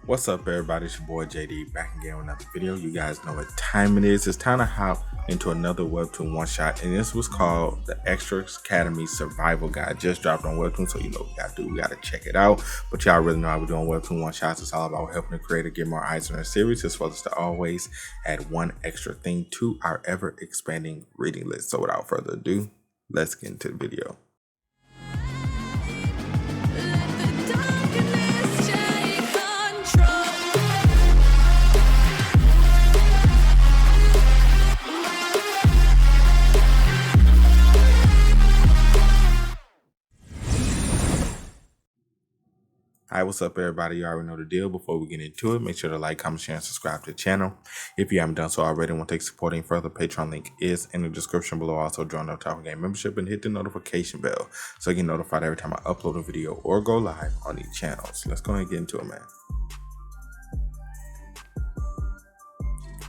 What's up, everybody? It's your boy JD back again with another video. You guys know what time it is. It's time to hop into another Webtoon one shot, and this was called the Extra Academy Survival Guide. Just dropped on Webtoon, so you know what we gotta do. We gotta check it out. But y'all really know how we're doing Webtoon one shots. It's all about helping the creator get more eyes on their series, as well as to always add one extra thing to our ever expanding reading list. So without further ado, let's get into the video. Hi, what's up, everybody? You already know the deal. Before we get into it, make sure to like, comment, share, and subscribe to the channel. If you haven't done so already and want to take supporting further, Patreon link is in the description below. Also, join the TheOtakuFix membership and hit the notification bell so you get notified every time I upload a video or go live on these channels. Let's go ahead and get into it, man.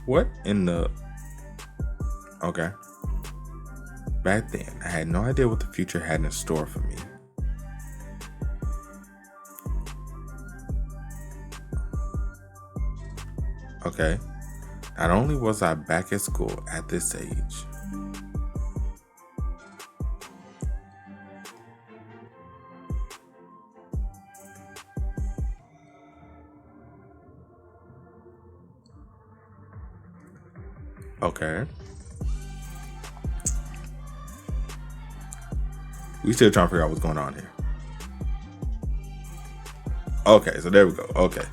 What in the... Okay. Back then, I had no idea what the future had in store for me. Okay, not only was I back at school at this age, okay, we still trying to figure out what's going on here. Okay, so there we go. Okay.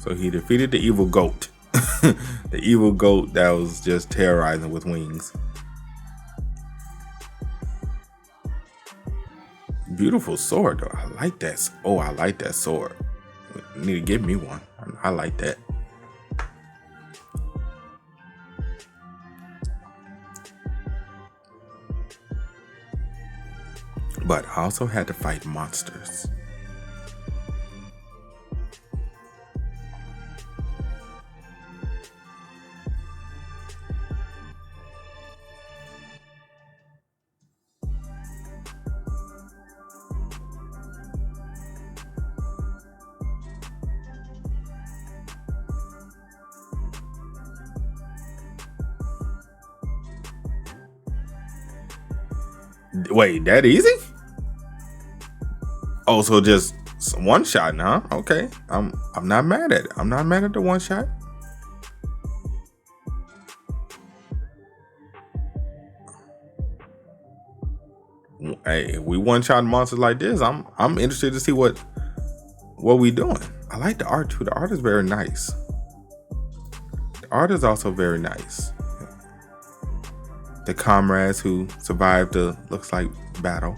So he defeated the evil goat. The evil goat that was just terrorizing with wings. Beautiful sword though. I like that. Oh, I like that sword. You need to give me one. I like that. But I also had to fight monsters. Wait, that easy? Oh, so just one shot now? Okay, I'm not mad at it. I'm not mad at the one shot. Hey, we one shot monsters like this. I'm interested to see what we doing. I like the art too. The art is very nice. The art is also very nice. The comrades who survived the looks like battle.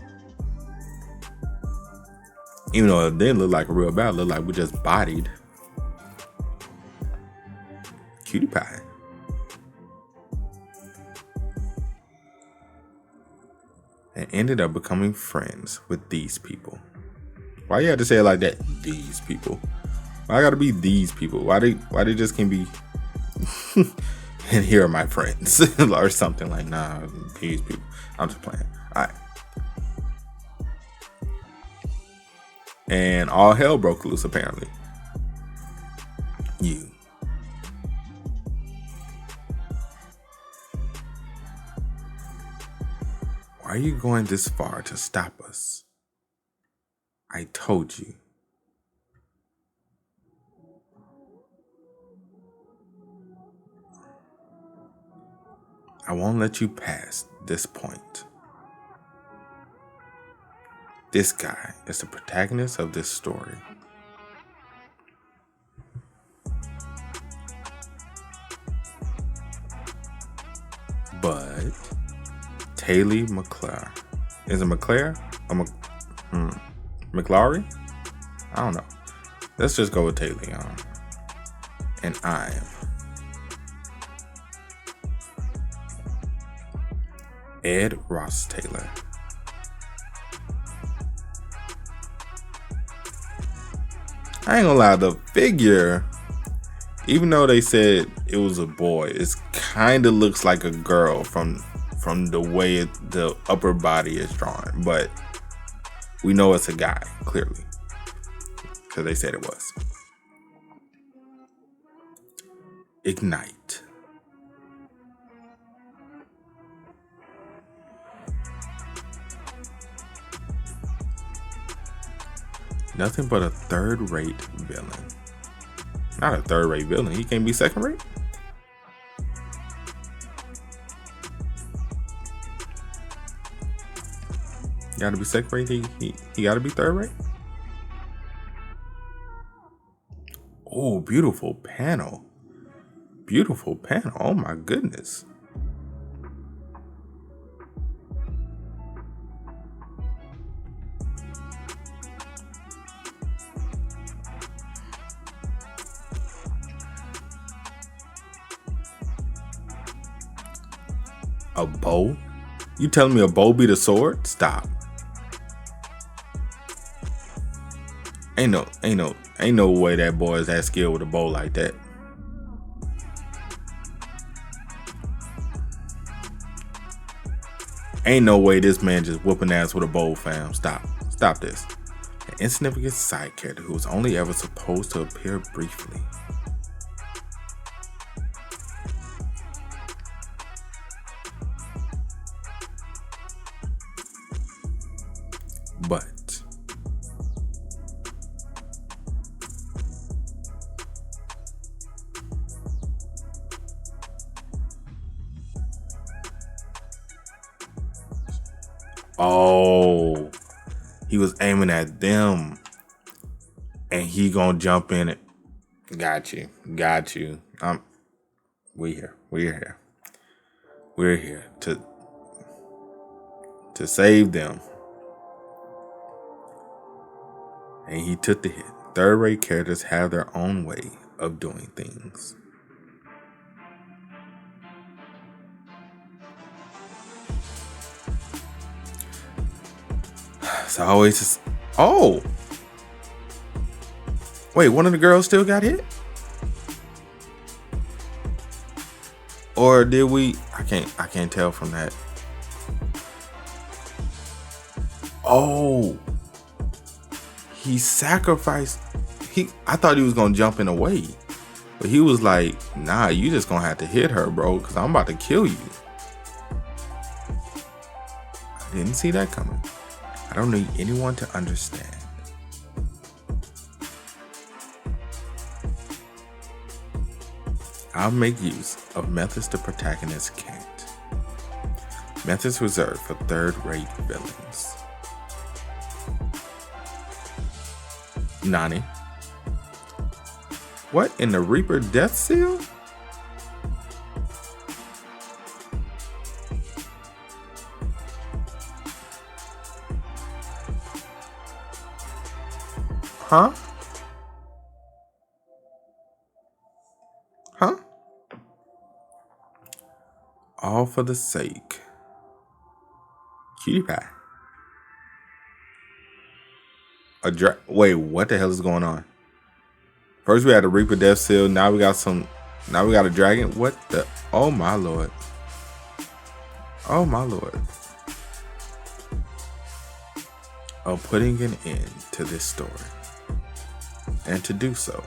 Even though it didn't look like a real battle, it looked like we just bodied Cutie Pie. And ended up becoming friends with these people. Why you have to say it like that? These people. Why I gotta be these people? Why they just can't be and here are my friends or something like, nah, these people. I'm just playing. All right. And all hell broke loose, apparently. You. Why are you going this far to stop us? I told you. I won't let you pass this point. This guy is the protagonist of this story. But Taylor McClure. Is it McClure? Or McClary? I don't know. Let's just go with Taylor, y'all. And I am Ed Rothstaylor. I ain't gonna lie, the figure, even though they said it was a boy, it kind of looks like a girl from from the way the upper body is drawn, but we know it's a guy, clearly, because they said it was. Ignite. Nothing but a third-rate villain. Not a third-rate villain. He can't be second-rate. Got to be second-rate. He got to be third-rate. Oh, beautiful panel. Beautiful panel. Oh my goodness. A bow? You telling me a bow be the sword? Stop. Ain't no way that boy is that skilled with a bow like that. Ain't no way this man just whooping ass with a bow, fam. Stop this. An insignificant side character who was only ever supposed to appear briefly. But oh, he was aiming at them, and he gonna jump in it. Got you. We're here to save them. And he took the hit. Third-rate characters have their own way of doing things. So always just, oh, wait, one of the girls still got hit? Or did we? I can't tell from that. Oh, he sacrificed. I thought he was gonna jump in a way, but he was like, nah, you just gonna have to hit her, bro, because I'm about to kill you. I didn't see that coming. I don't need anyone to understand. I'll make use of methods the protagonist can't. Methods reserved for third-rate villains. Nani? What in the Reaper Death Seal? Huh? All for the sake. Cutie pie. Wait, what the hell is going on? First we had a Reaper Death Seal, now we got a dragon. What the? Oh my lord. Oh my lord. Of putting an end to this story. And to do so,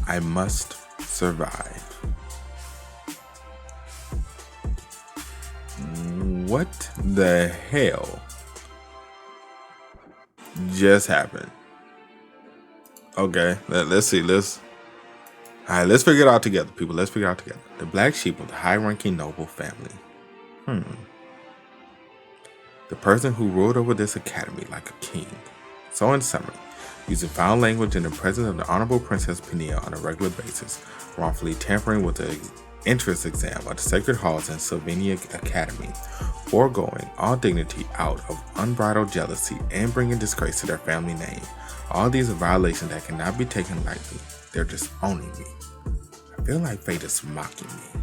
I must survive. What the hell just happened? Okay, let's see. Alright, let's figure it out together, people. Let's figure it out together. The black sheep of the high-ranking noble family. The person who ruled over this academy like a king. So in summary, using foul language in the presence of the Honorable Princess Peniel on a regular basis, wrongfully tampering with the entrance exam of the Sacred Halls in Sylvania Academy, foregoing all dignity out of unbridled jealousy and bringing disgrace to their family name. All these are violations that cannot be taken lightly. They're disowning me. I feel like fate is mocking me.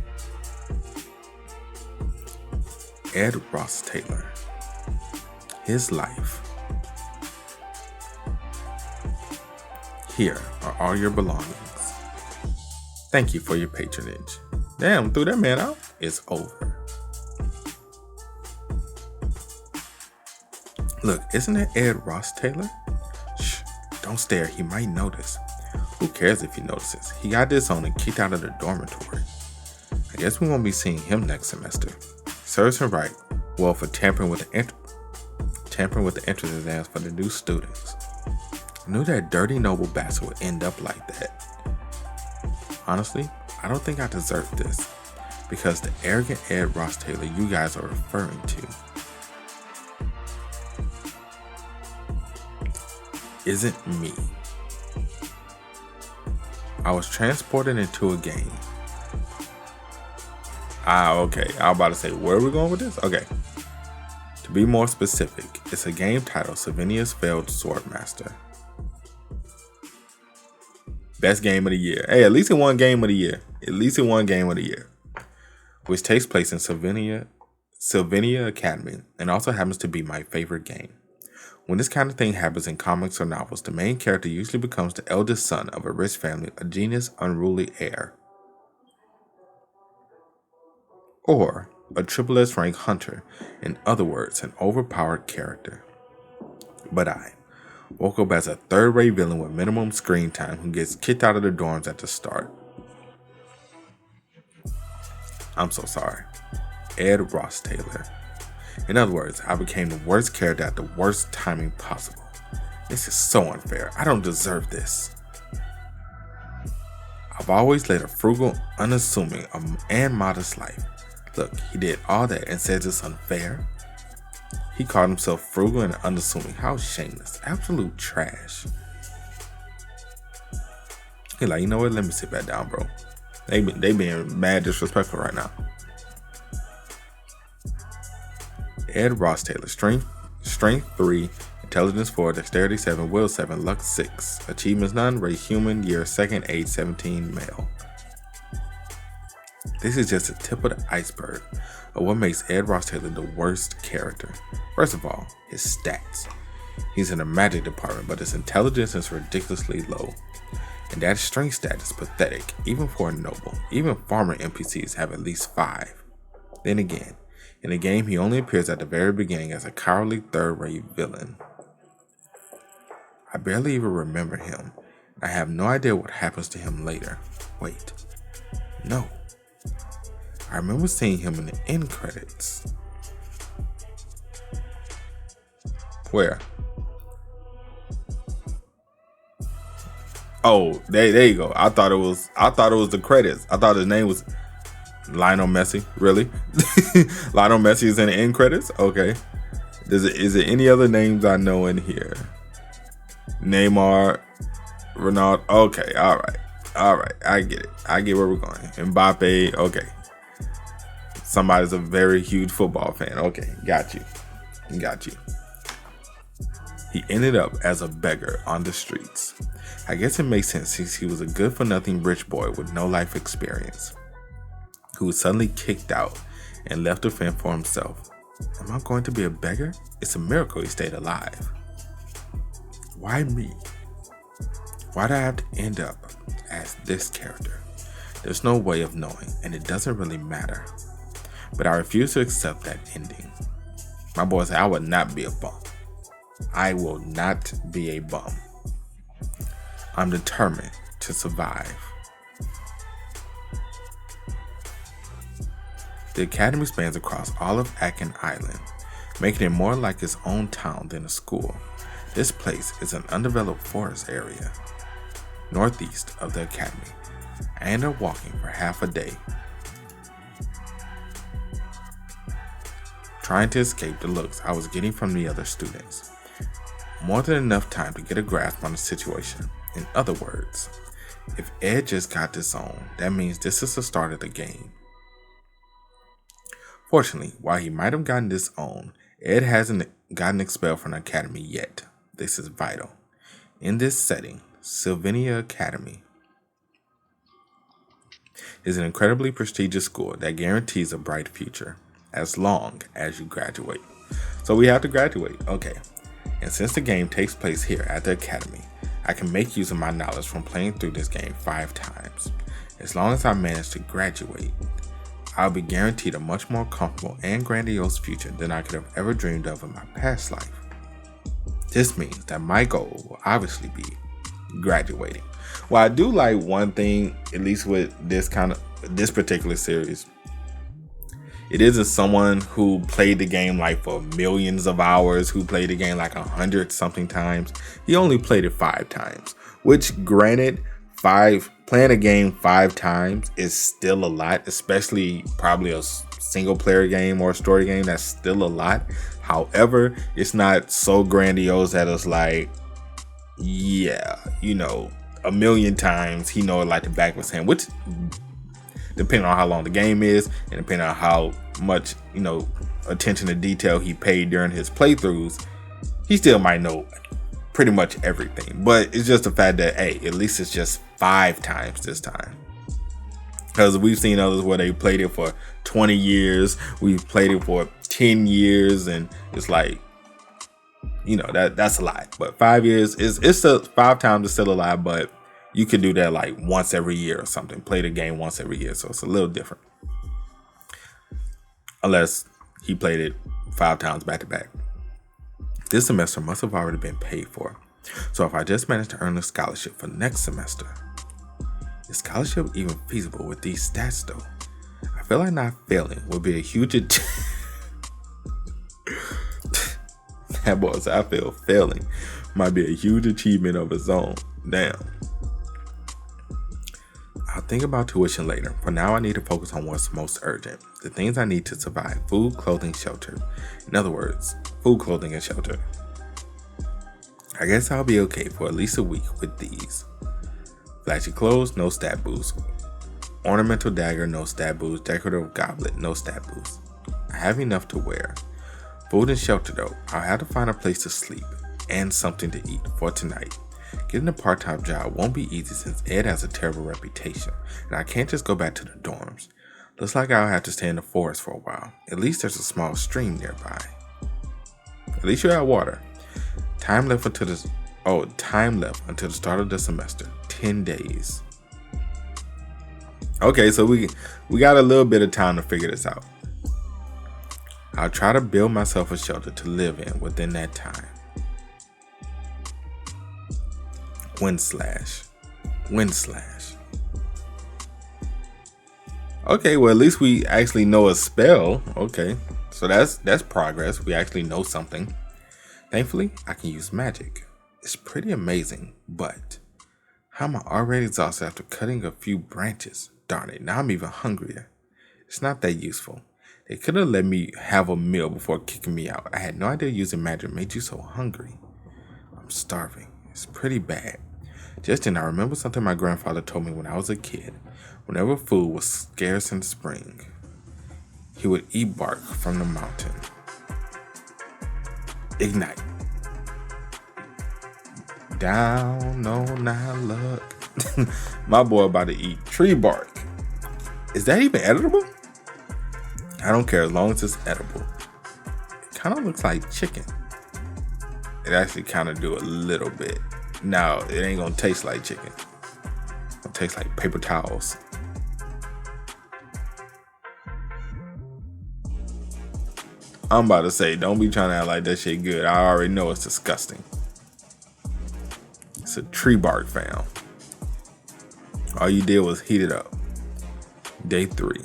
Ed Rothstaylor. His life. Here are all your belongings. Thank you for your patronage. Damn, threw that man out. It's over. Look, isn't that Ed Rothstaylor? Shh, don't stare, he might notice. Who cares if he notices? He got disowned and kicked out of the dormitory. I guess we won't be seeing him next semester. Serves him right. Well, for tampering with the entrance exams for the new students. I knew that dirty noble bastard would end up like that. Honestly, I don't think I deserve this, because the arrogant Ed Rothstaylor you guys are referring to isn't me. I was transported into a game. Okay. I was about to say, where are we going with this? Okay. To be more specific, it's a game titled Savinia's Failed Swordmaster. Best game of the year. Hey, at least it won game of the year. Which takes place in Sylvania Academy, and also happens to be my favorite game. When this kind of thing happens in comics or novels, the main character usually becomes the eldest son of a rich family, a genius, unruly heir, or a triple S rank hunter, in other words, an overpowered character. But I woke up as a third-rate villain with minimum screen time who gets kicked out of the dorms at the start. I'm so sorry. Ed Rothstaylor. In other words, I became the worst character at the worst timing possible. This is so unfair. I don't deserve this. I've always led a frugal, unassuming, and modest life. Look, he did all that and says it's unfair. He called himself frugal and unassuming. How shameless. Absolute trash. He like, you know what? Let me sit back down, bro. They being mad disrespectful right now. Ed Rothstaylor, strength 3, intelligence 4, dexterity 7, will 7, luck 6, achievements none, race human, year 2nd, age 17, male. This is just the tip of the iceberg of what makes Ed Rothstaylor the worst character. First of all, his stats. He's in the magic department, but his intelligence is ridiculously low. And that strength stat is pathetic, even for a noble. Even farmer NPCs have at least 5. Then again, in the game, he only appears at the very beginning as a cowardly third-rate villain. I barely even remember him. I have no idea what happens to him later. Wait. No. I remember seeing him in the end credits. Where? Oh, there you go. I thought it was the credits. I thought his name was Lionel Messi. Really? Lionel Messi is in the end credits? Okay. Is there any other names I know in here? Neymar, Ronaldo. Okay, all right. I get it. I get where we're going. Mbappe. Okay. Somebody's a very huge football fan. Okay, got you. He ended up as a beggar on the streets. I guess it makes sense since he was a good-for-nothing rich boy with no life experience, who was suddenly kicked out and left to fend for himself. Am I going to be a beggar? It's a miracle he stayed alive. Why me? Why did I have to end up as this character? There's no way of knowing, and it doesn't really matter. But I refuse to accept that ending. My boy said I would not be a bum. I will not be a bum. I'm determined to survive. The academy spans across all of Akan Island, making it more like its own town than a school. This place is an undeveloped forest area, northeast of the academy. I ended up walking for half a day, trying to escape the looks I was getting from the other students. More than enough time to get a grasp on the situation. In other words, if Ed just got disowned, that means this is the start of the game. Fortunately, while he might have gotten disowned, Ed hasn't gotten expelled from the academy yet. This is vital. In this setting, Sylvania Academy is an incredibly prestigious school that guarantees a bright future as long as you graduate. So we have to graduate, okay. And since the game takes place here at the academy, I can make use of my knowledge from playing through this game 5 times. As long as I manage to graduate, I'll be guaranteed a much more comfortable and grandiose future than I could have ever dreamed of in my past life. This means that my goal will obviously be graduating. Well, I do like one thing, at least with this particular series. It isn't someone who played the game like for millions of hours, who played the game like 100 something times. He only played it 5 times, which granted, playing a game 5 times is still a lot, especially probably a single player game or a story game. That's still a lot. However, it's not so grandiose that it's like, yeah, a million times he know it like the back of his hand, which depending on how long the game is and depending on how much attention to detail he paid during his playthroughs, he still might know pretty much everything. But it's just the fact that, hey, at least it's just 5 times this time, because we've seen others where they played it for 20 years, we've played it for 10 years, and it's like, that's a lot. But 5 years it's still 5 times is still a lot, but you could do that like once every year or something. Play the game once every year, so it's a little different. Unless he played it 5 times back to back. This semester must have already been paid for. So if I just managed to earn a scholarship for next semester, is scholarship even feasible with these stats though? I feel like not failing would be a huge that boy said, I feel failing might be a huge achievement of its own. Damn. I'll think about tuition later. For now, I need to focus on what's most urgent. The things I need to survive: food, clothing, shelter. In other words, food, clothing, and shelter. I guess I'll be okay for at least a week with these. Flashy clothes, no stat boost. Ornamental dagger, no stat boost. Decorative goblet, no stat boost. I have enough to wear. Food and shelter though, I'll have to find a place to sleep and something to eat for tonight. Getting a part-time job won't be easy since Ed has a terrible reputation, and I can't just go back to the dorms. Looks like I'll have to stay in the forest for a while. At least there's a small stream nearby. At least you have water. Time left until the start of the semester. 10 days. Okay, so we got a little bit of time to figure this out. I'll try to build myself a shelter to live in within that time. Wind slash. Okay, well at least we actually know a spell. Okay, so that's progress. We actually know something. Thankfully, I can use magic. It's pretty amazing, but how am I already exhausted after cutting a few branches? Darn it, now I'm even hungrier. It's not that useful. They could have let me have a meal before kicking me out. I had no idea using magic made you so hungry. I'm starving. It's pretty bad. Just then I remember something my grandfather told me when I was a kid. Whenever food was scarce in spring, he would eat bark from the mountain. Ignite. Down on our luck. My boy about to eat tree bark. Is that even editable? I don't care as long as it's edible. It kind of looks like chicken. It actually kind of do a little bit. Now, it ain't gonna taste like chicken. It'll taste like paper towels. I'm about to say, don't be trying to act like that shit good. I already know it's disgusting. It's a tree bark, fam. All you did was heat it up. Day 3.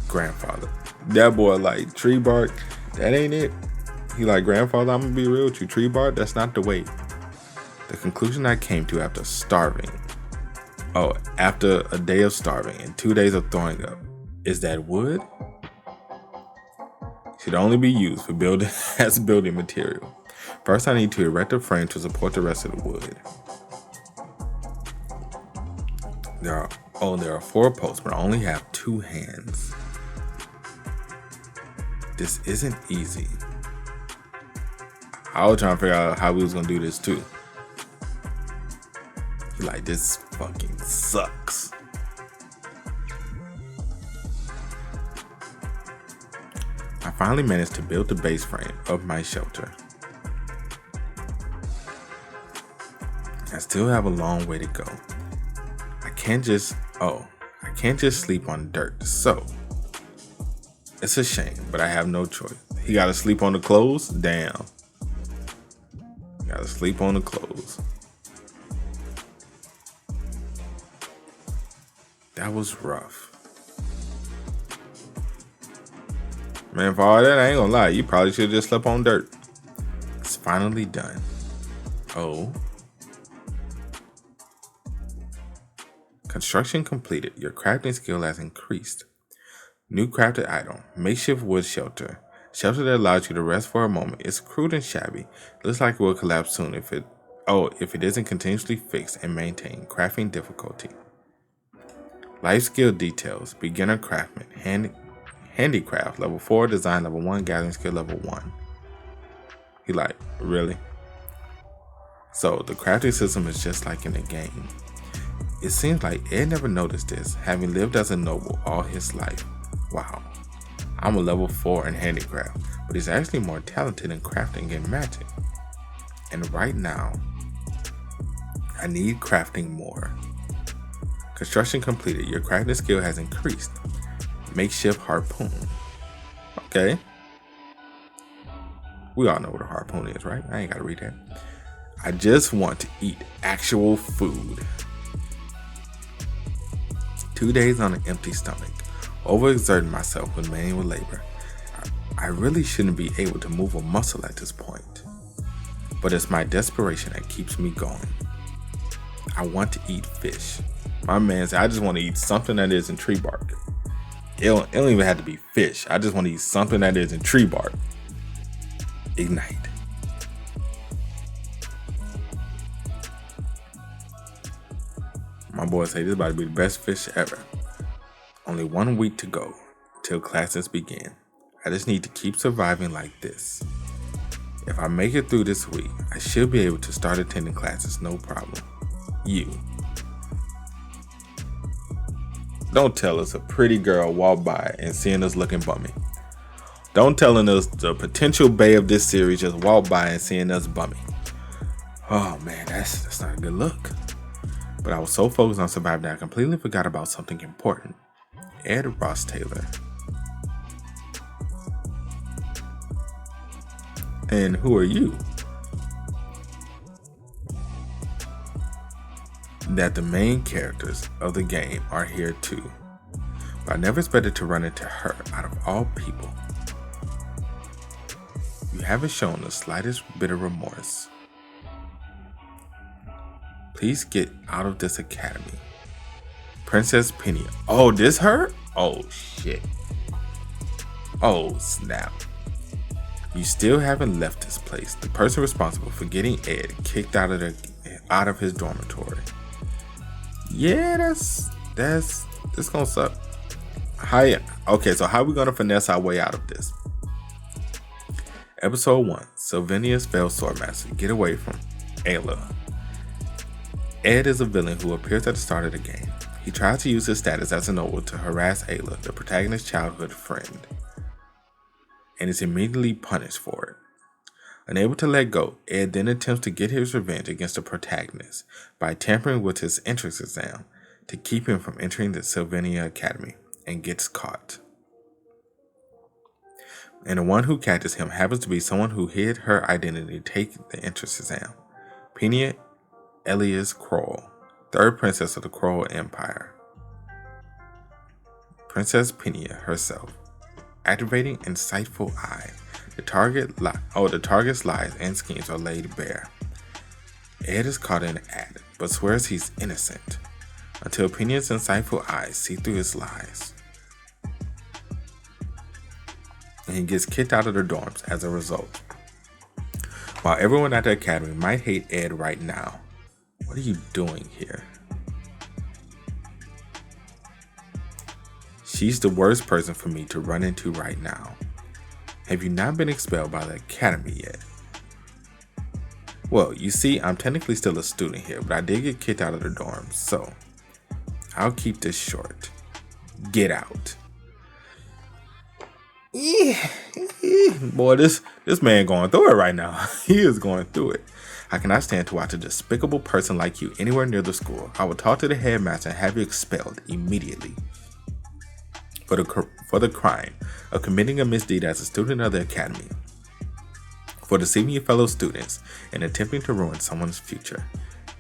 Grandfather. That boy like tree bark. That ain't it. He like, grandfather, I'm gonna be real with you. Tree bark, that's not the way. The conclusion I came to after a day of starving and 2 days of throwing up, is that wood should only be used for building as building material. First, I need to erect a frame to support the rest of the wood. There are 4 posts, but I only have 2 hands. This isn't easy. I was trying to figure out how we was gonna do this too. Like, this fucking sucks. I finally managed to build the base frame of my shelter. still have a long way to go. I can't just sleep on dirt. So it's a shame, but I have no choice. He gotta sleep on the clothes? Damn. Gotta sleep on the clothes. That was rough. Man, for all that, I ain't gonna lie. You probably should have just slept on dirt. It's finally done. Oh. Construction completed. Your crafting skill has increased. New crafted item. Makeshift wood shelter. Shelter that allows you to rest for a moment. It's crude and shabby. Looks like it will collapse soon if it isn't continuously fixed and maintained. Crafting difficulty. Life skill details. Beginner craftsman. Handicraft level 4. Design level 1. Gathering skill level 1. He like, really? So the crafting system is just like in a game. It seems like Ed never noticed this, having lived as a noble all his life. Wow. I'm a level 4 in handicraft, but he's actually more talented in crafting and magic. And right now, I need crafting more. Construction completed. Your crafting skill has increased. Makeshift harpoon. Okay. We all know what a harpoon is, right? I ain't gotta read that. I just want to eat actual food. 2 days on an empty stomach. Overexerting myself with manual labor. I really shouldn't be able to move a muscle at this point. But it's my desperation that keeps me going. I want to eat fish. My man said, I just want to eat something that isn't tree bark. It don't even have to be fish. I just want to eat something that isn't tree bark. Ignite. My boy say this is about to be the best fish ever. Only 1 week to go till classes begin. I just need to keep surviving like this. If I make it through this week, I should be able to start attending classes, no problem. You. Don't tell us a pretty girl walked by and seeing us looking bummy. Don't telling us the potential bae of this series just walked by and seeing us bummy. Oh man, that's not a good look. But I was so focused on surviving that I completely forgot about something important. Ed Rothstaylor. And who are you? That the main characters of the game are here too. But I never expected to run into her out of all people. You haven't shown the slightest bit of remorse. Please get out of this academy. Princess Penny. Oh, this her? Oh shit. Oh snap. You still haven't left this place. The person responsible for getting Ed kicked out of his dormitory. Yeah, that's gonna suck. Okay, so how are we gonna finesse our way out of this? Episode 1. Sylvania's failed swordmaster. Get away from Ayla. Ed is a villain who appears at the start of the game. He tries to use his status as a noble to harass Ayla, the protagonist's childhood friend, and is immediately punished for it. Unable to let go, Ed then attempts to get his revenge against the protagonist by tampering with his entrance exam to keep him from entering the Sylvania Academy, and gets caught. And the one who catches him happens to be someone who hid her identity to take the entrance exam. Penia Elias Kroll, third princess of the Kroll Empire. Princess Penia herself. Activating Insightful Eye. The target's lies and schemes are laid bare. Ed is caught in an act, but swears he's innocent, until Penia's insightful eyes see through his lies. And he gets kicked out of the dorms as a result. While everyone at the academy might hate Ed right now, what are you doing here? She's the worst person for me to run into right now. Have you not been expelled by the academy yet? Well, you see, I'm technically still a student here, but I did get kicked out of the dorms, so I'll keep this short. Get out. Yeah. Boy, this man going through it right now. He is going through it. I cannot stand to watch a despicable person like you anywhere near the school. I will talk to the headmaster and have you expelled immediately for the crime of committing a misdeed as a student of the academy, for deceiving your fellow students and attempting to ruin someone's future.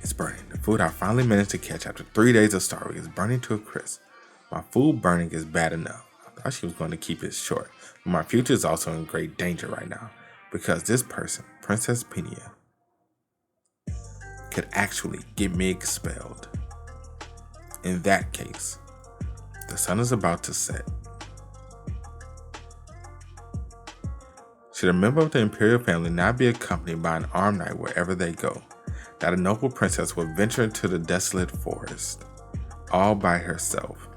It's burning. The food I finally managed to catch after 3 days of starving is burning to a crisp. My food burning is bad enough. I thought she was going to keep it short, but my future is also in great danger right now because this person, Princess Penia, could actually get me expelled. In that case, the sun is about to set. Should a member of the imperial family not be accompanied by an armed knight wherever they go, that a noble princess would venture into the desolate forest all by herself.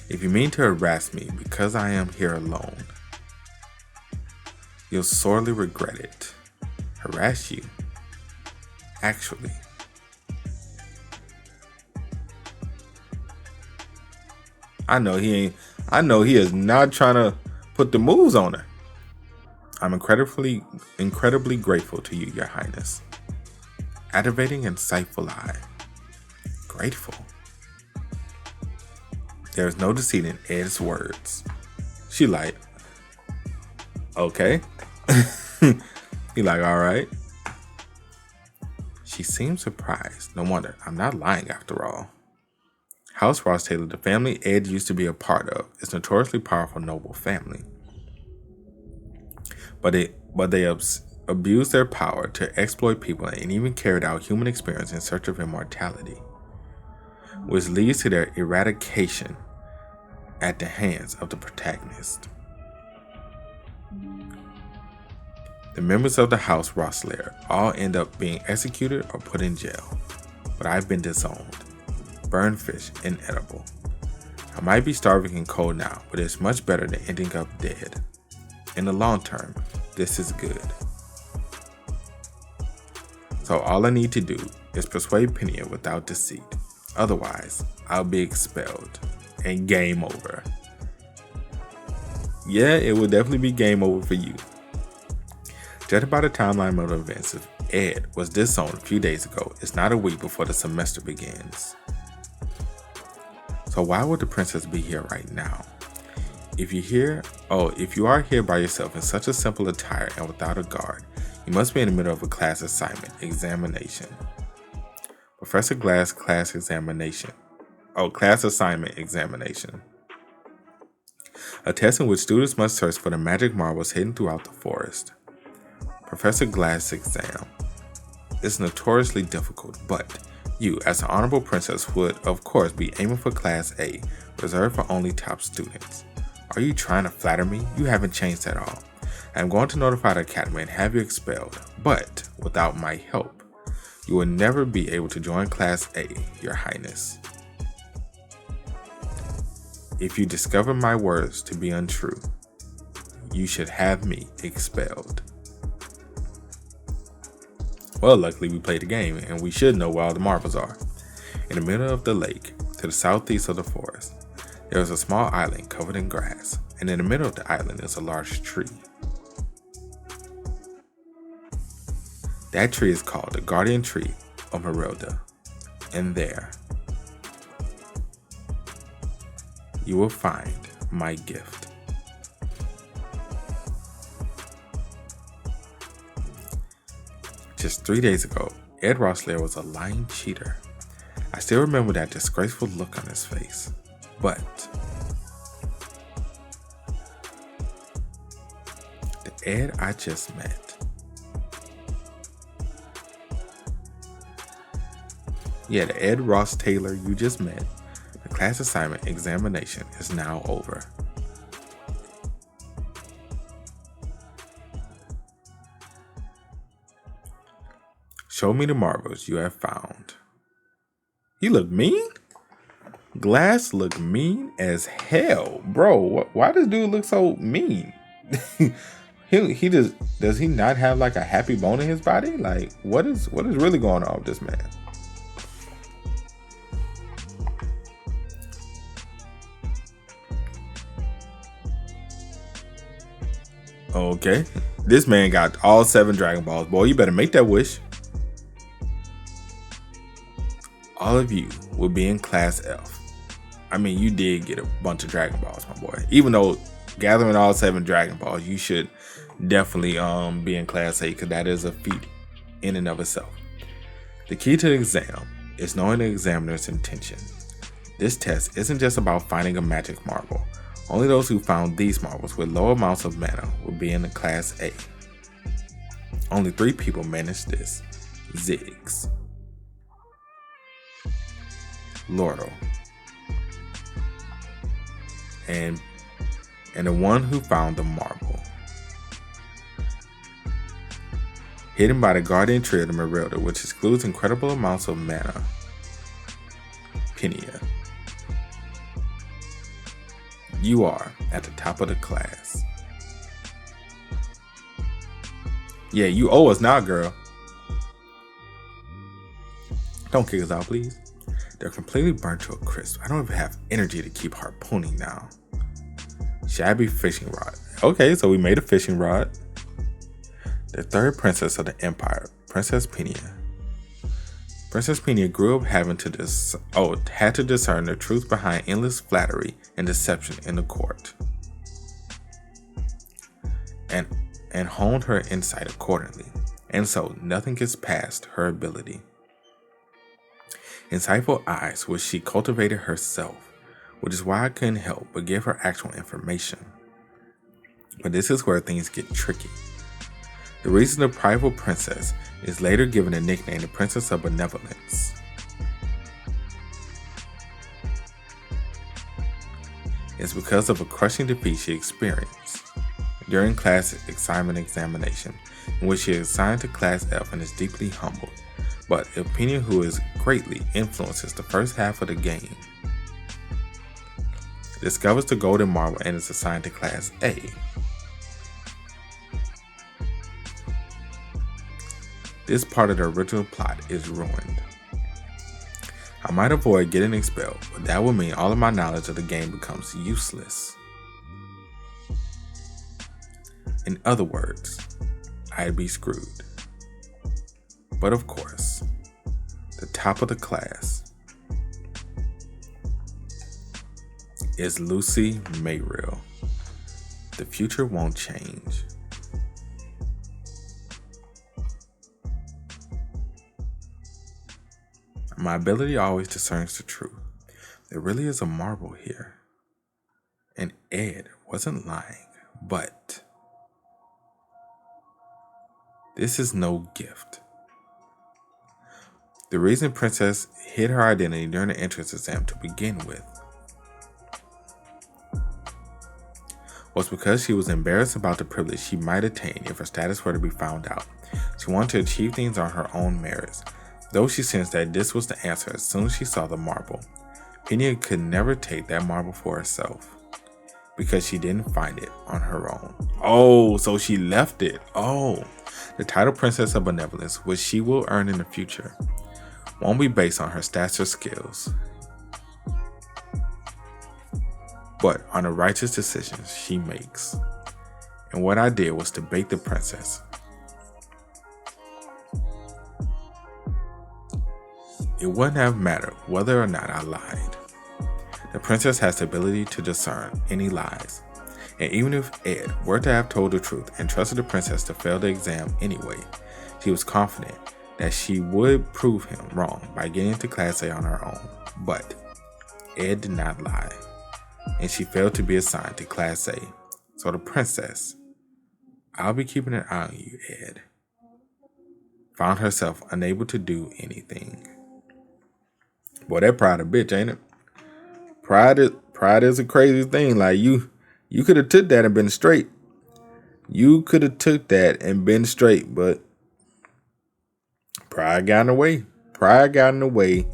If you mean to harass me because I am here alone, you'll sorely regret it. Harass you? Actually, I know he is not trying to put the moves on her. I'm incredibly grateful to you, Your Highness. Aggravating, insightful eye. Grateful. There is no deceit in Ed's words. She like, okay. He like, all right. She seems surprised. No wonder. I'm not lying after all. House Rothstaylor, the family Ed used to be a part of, is a notoriously powerful noble family. But they abused their power to exploit people and even carried out human experiments in search of immortality, which leads to their eradication at the hands of the protagonist. The members of the House Rothstaylor all end up being executed or put in jail, but I've been disowned. Burned fish, inedible. I might be starving and cold now, but it's much better than ending up dead. In the long term, this is good. So all I need to do is persuade Penia without deceit. Otherwise, I'll be expelled and game over. Yeah, it will definitely be game over for you. Judged by the timeline of events, if Ed was disowned a few days ago, it's not a week before the semester begins. So why would the princess be here right now? If you are here by yourself in such a simple attire and without a guard, you must be in the middle of a class assignment, examination. Professor Glass class assignment examination. A test in which students must search for the magic marbles hidden throughout the forest. Professor Glass exam. It's notoriously difficult, but you, as an honorable princess, would, of course, be aiming for Class A, reserved for only top students. Are you trying to flatter me? You haven't changed at all. I am going to notify the academy and have you expelled, but without my help, you will never be able to join Class A, Your Highness. If you discover my words to be untrue, you should have me expelled. Well, luckily we played the game and we should know where all the marbles are. In the middle of the lake, to the southeast of the forest, there is a small island covered in grass, and in the middle of the island is a large tree. That tree is called the Guardian Tree of Merilda, and there you will find my gift. Just 3 days ago, Ed Rothstaylor was a lying cheater. I still remember that disgraceful look on his face. But the Ed I just met, the Ed Rothstaylor you just met, the class assignment examination is now over. Show me the marbles you have found. He looked mean? Glass looked mean as hell. Bro, why does dude look so mean? Does he not have like a happy bone in his body? Like, what is really going on with this man? Okay. This man got all 7 Dragon Balls. Boy, you better make that wish. All of you will be in Class F. I mean, you did get a bunch of Dragon Balls, my boy. Even though gathering all 7 Dragon Balls, you should definitely be in Class A, because that is a feat in and of itself. The key to the exam is knowing the examiner's intention. This test isn't just about finding a magic marble. Only those who found these marbles with low amounts of mana will be in the Class A. Only 3 people managed this: Ziggs, Lordle, and the one who found the marble hidden by the guardian tree of the Merilda, which excludes incredible amounts of mana, Pinia. You are at the top of the class. Yeah, you owe us now, girl. Don't kick us out, please. They're completely burnt to a crisp. I don't even have energy to keep harpooning now. Shabby fishing rod. Okay, so we made a fishing rod. The third princess of the empire, Princess Pinia. Princess Pinia grew up had to discern the truth behind endless flattery and deception in the court, and honed her insight accordingly, and so nothing gets past her ability. Insightful eyes, which she cultivated herself, which is why I couldn't help but give her actual information. But this is where things get tricky. The reason the prideful princess is later given the nickname the Princess of Benevolence is because of a crushing defeat she experienced during class assignment examination, in which she is assigned to Class F and is deeply humbled, but opinion who is greatly influences the first half of the game, discovers the golden marble and is assigned to Class A. This part of the original plot is ruined. I might avoid getting expelled, but that would mean all of my knowledge of the game becomes useless. In other words, I'd be screwed. But of course, the top of the class is Lucy Mayrill. The future won't change. My ability always discerns the truth. There really is a marble here. And Ed wasn't lying, but this is no gift. The reason Princess hid her identity during the entrance exam to begin with was because she was embarrassed about the privilege she might attain if her status were to be found out. She wanted to achieve things on her own merits, though she sensed that this was the answer as soon as she saw the marble. Pinia could never take that marble for herself because she didn't find it on her own. Oh, so she left it. Oh, the title Princess of Benevolence, which she will earn in the future, won't be based on her stats or skills, but on the righteous decisions she makes. And what I did was to bait the princess. It wouldn't have mattered whether or not I lied. The princess has the ability to discern any lies, and even if Ed were to have told the truth and trusted the princess to fail the exam anyway, she was confident that she would prove him wrong by getting into Class A on her own. But Ed did not lie, and she failed to be assigned to Class A. So the princess, I'll be keeping an eye on you, Ed, found herself unable to do anything. Boy, that pride a bitch, ain't it? Pride is a crazy thing. Like you could have took that and been straight. You could have took that and been straight, but pride got in the way. Pride got in the way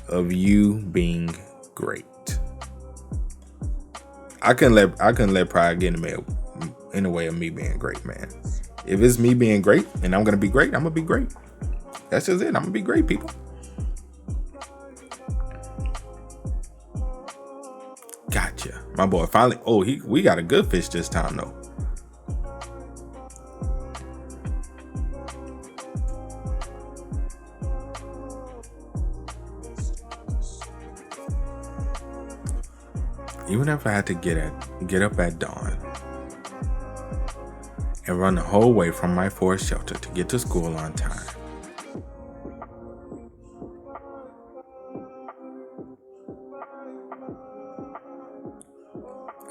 of you being great. I couldn't let pride get in the way of me being great, man. If it's me being great and I'm gonna be great, I'm gonna be great. That's just it. I'm gonna be great, people. Gotcha. My boy finally. Oh, we got a good fish this time, though. Even if I had to get up at dawn and run the whole way from my forest shelter to get to school on time.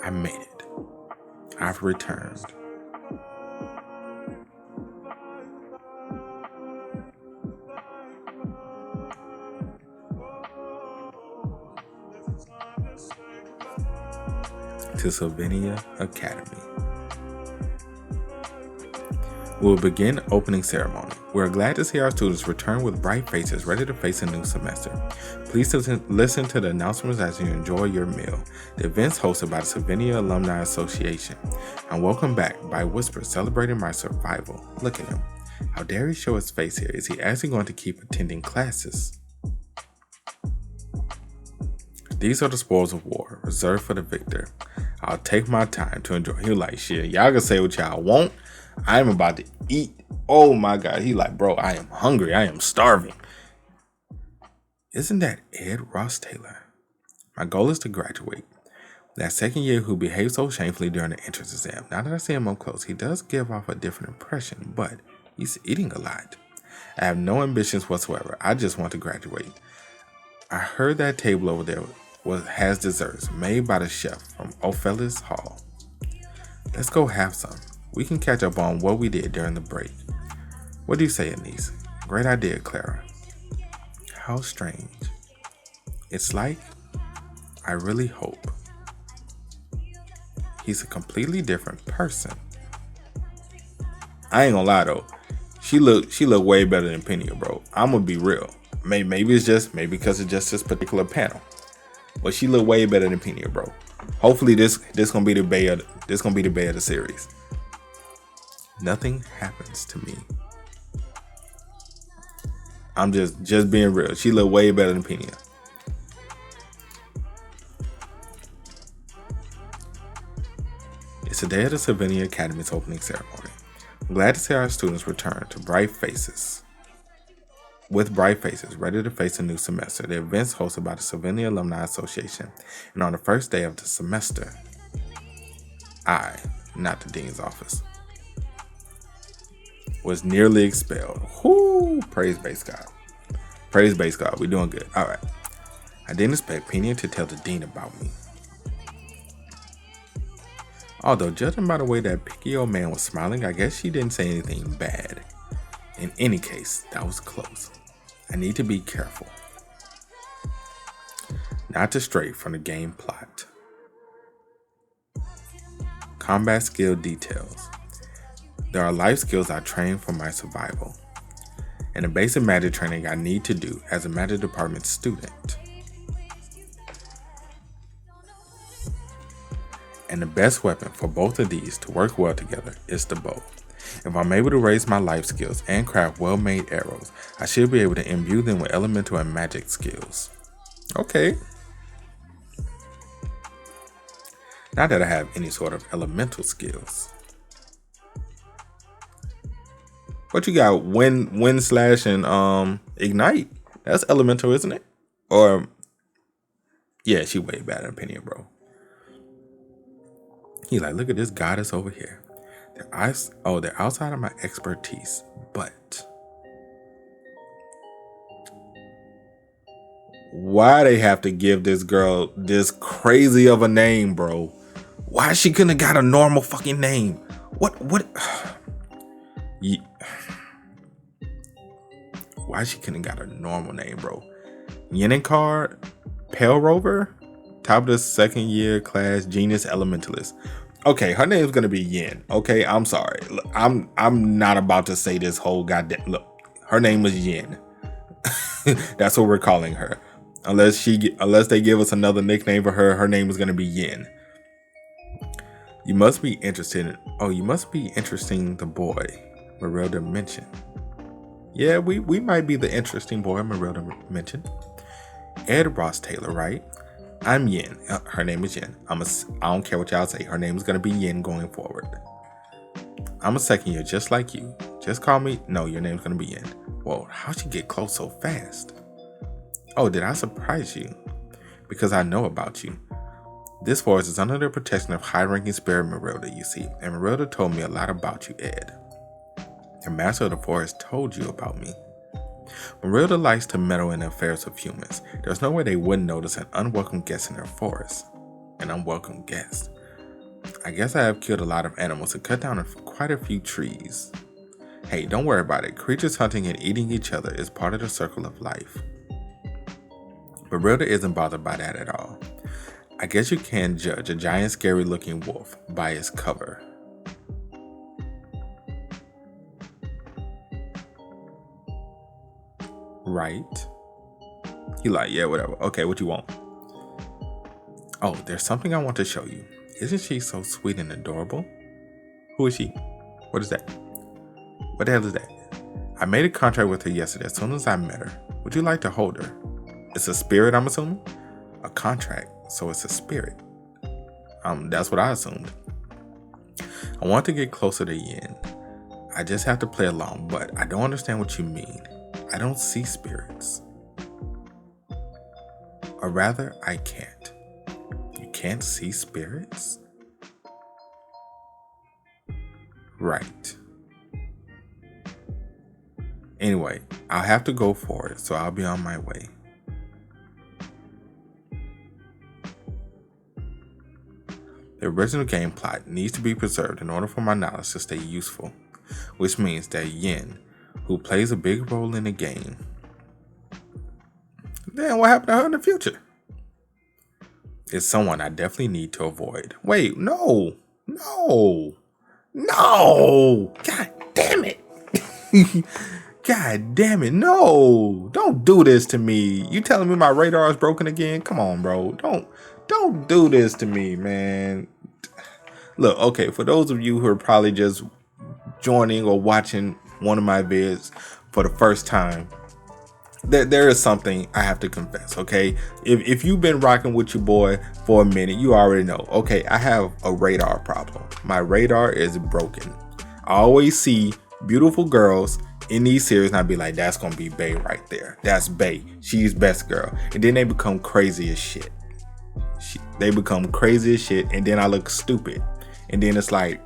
I made it. I've returned. To Sylvania Academy. We will begin opening ceremony. We are glad to see our students return with bright faces, ready to face a new semester. Please listen to the announcements as you enjoy your meal. The event's hosted by the Sylvania Alumni Association. And welcome back by Whisper, celebrating my survival. Look at him. How dare he show his face here? Is he actually going to keep attending classes? These are the spoils of war, reserved for the victor. I'll take my time to enjoy. He like, shit, y'all can say what y'all want. I'm about to eat. Oh my God. He like, bro, I am hungry. I am starving. Isn't that Ed Rothstaylor? My goal is to graduate. That second year who behaved so shamefully during the entrance exam. Now that I see him up close, he does give off a different impression, but he's eating a lot. I have no ambitions whatsoever. I just want to graduate. I heard that table over there has desserts made by the chef from Ophelis Hall. Let's go have some. We can catch up on what we did during the break. What do you say, Anise? Great idea, Clara. How strange. It's like, I really hope. He's a completely different person. I ain't gonna lie though. She look way better than Penny, bro. I'm gonna be real. Maybe because it's just this particular panel. But she look way better than Penny, bro. Hopefully this gonna be the bay of the series. Nothing happens to me. I'm just being real. She look way better than Penny. It's the day of the Sylvania Academy's opening ceremony. I'm glad to see our students return to bright faces. With bright faces, ready to face a new semester. The event's hosted by the Sylvania Alumni Association. And on the first day of the semester, I, not the dean's office, was nearly expelled. Whoo! Praise base God. Praise base God. We're doing good. All right. I didn't expect Penny to tell the dean about me. Although, judging by the way that picky old man was smiling, I guess she didn't say anything bad. In any case, that was close. I need to be careful. Not to stray from the game plot. Combat skill details. There are life skills I train for my survival. And the basic magic training I need to do as a magic department student. And the best weapon for both of these to work well together is the bow. If I'm able to raise my life skills and craft well-made arrows, I should be able to imbue them with elemental and magic skills. Okay. Not that I have any sort of elemental skills. What you got? Wind slash and ignite. That's elemental, isn't it? Or yeah, she way better than Penny, bro. He like, look at this goddess over here. They're outside of my expertise, but why they have to give this girl this crazy of a name, bro? Why she couldn't have got a normal fucking name? What? Why she couldn't have got a normal name, bro? Yenikar, Pale Rover, top of the second year class, genius elementalist. Okay, her name's gonna be Yin. Okay, I'm sorry. Look, I'm not about to say this whole goddamn. Look, her name is Yin. That's what we're calling her. Unless they give us another nickname for her, her name is gonna be Yin. You must be interested in the boy Marilda mentioned. Yeah, we might be the interesting boy Marilda mentioned. Ed Rothstaylor, right? I'm Yin. Her name is Yin. I don't care what y'all say. Her name is going to be Yin going forward. I'm a second year just like you. Just call me. No, your name's going to be Yin. Whoa, how'd you get close so fast? Oh, did I surprise you? Because I know about you. This forest is under the protection of high-ranking spirit Marilda, you see, and Marilda told me a lot about you, Ed. The master of the forest told you about me. Marilda likes to meddle in the affairs of humans. There's no way they wouldn't notice an unwelcome guest in their forest. An unwelcome guest. I guess I have killed a lot of animals and cut down quite a few trees. Hey, don't worry about it. Creatures hunting and eating each other is part of the circle of life. Marilda isn't bothered by that at all. I guess you can judge a giant scary looking wolf by its cover. Right? He like, yeah, whatever. Okay, what you want? Oh, there's something I want to show you. Isn't she so sweet and adorable? Who is she? What is that? What the hell is that? I made a contract with her yesterday as soon as I met her. Would you like to hold her? It's a spirit, I'm assuming? A contract, so it's a spirit. That's what I assumed. I want to get closer to Yin. I just have to play along, but I don't understand what you mean. I don't see spirits. Or rather, I can't. You can't see spirits? Right. Anyway, I'll have to go for it, so I'll be on my way. The original game plot needs to be preserved in order for my knowledge to stay useful, which means that Yin, who plays a big role in the game, then what happened to her in the future? Is someone I definitely need to avoid. Wait, no! God damn it! God damn it, no! Don't do this to me. You telling me my radar is broken again? Come on, bro. Don't do this to me, man. Look, okay, for those of you who are probably just joining or watching one of my vids for the first time, there is something I have to confess, okay? If you've been rocking with your boy for a minute, you already know. Okay, I have a radar problem. My radar is broken. I always see beautiful girls in these series and I'd be like, that's gonna be Bae right there. That's Bae. She's best girl. And then they become crazy as shit. They become crazy as shit and then I look stupid. And then it's like,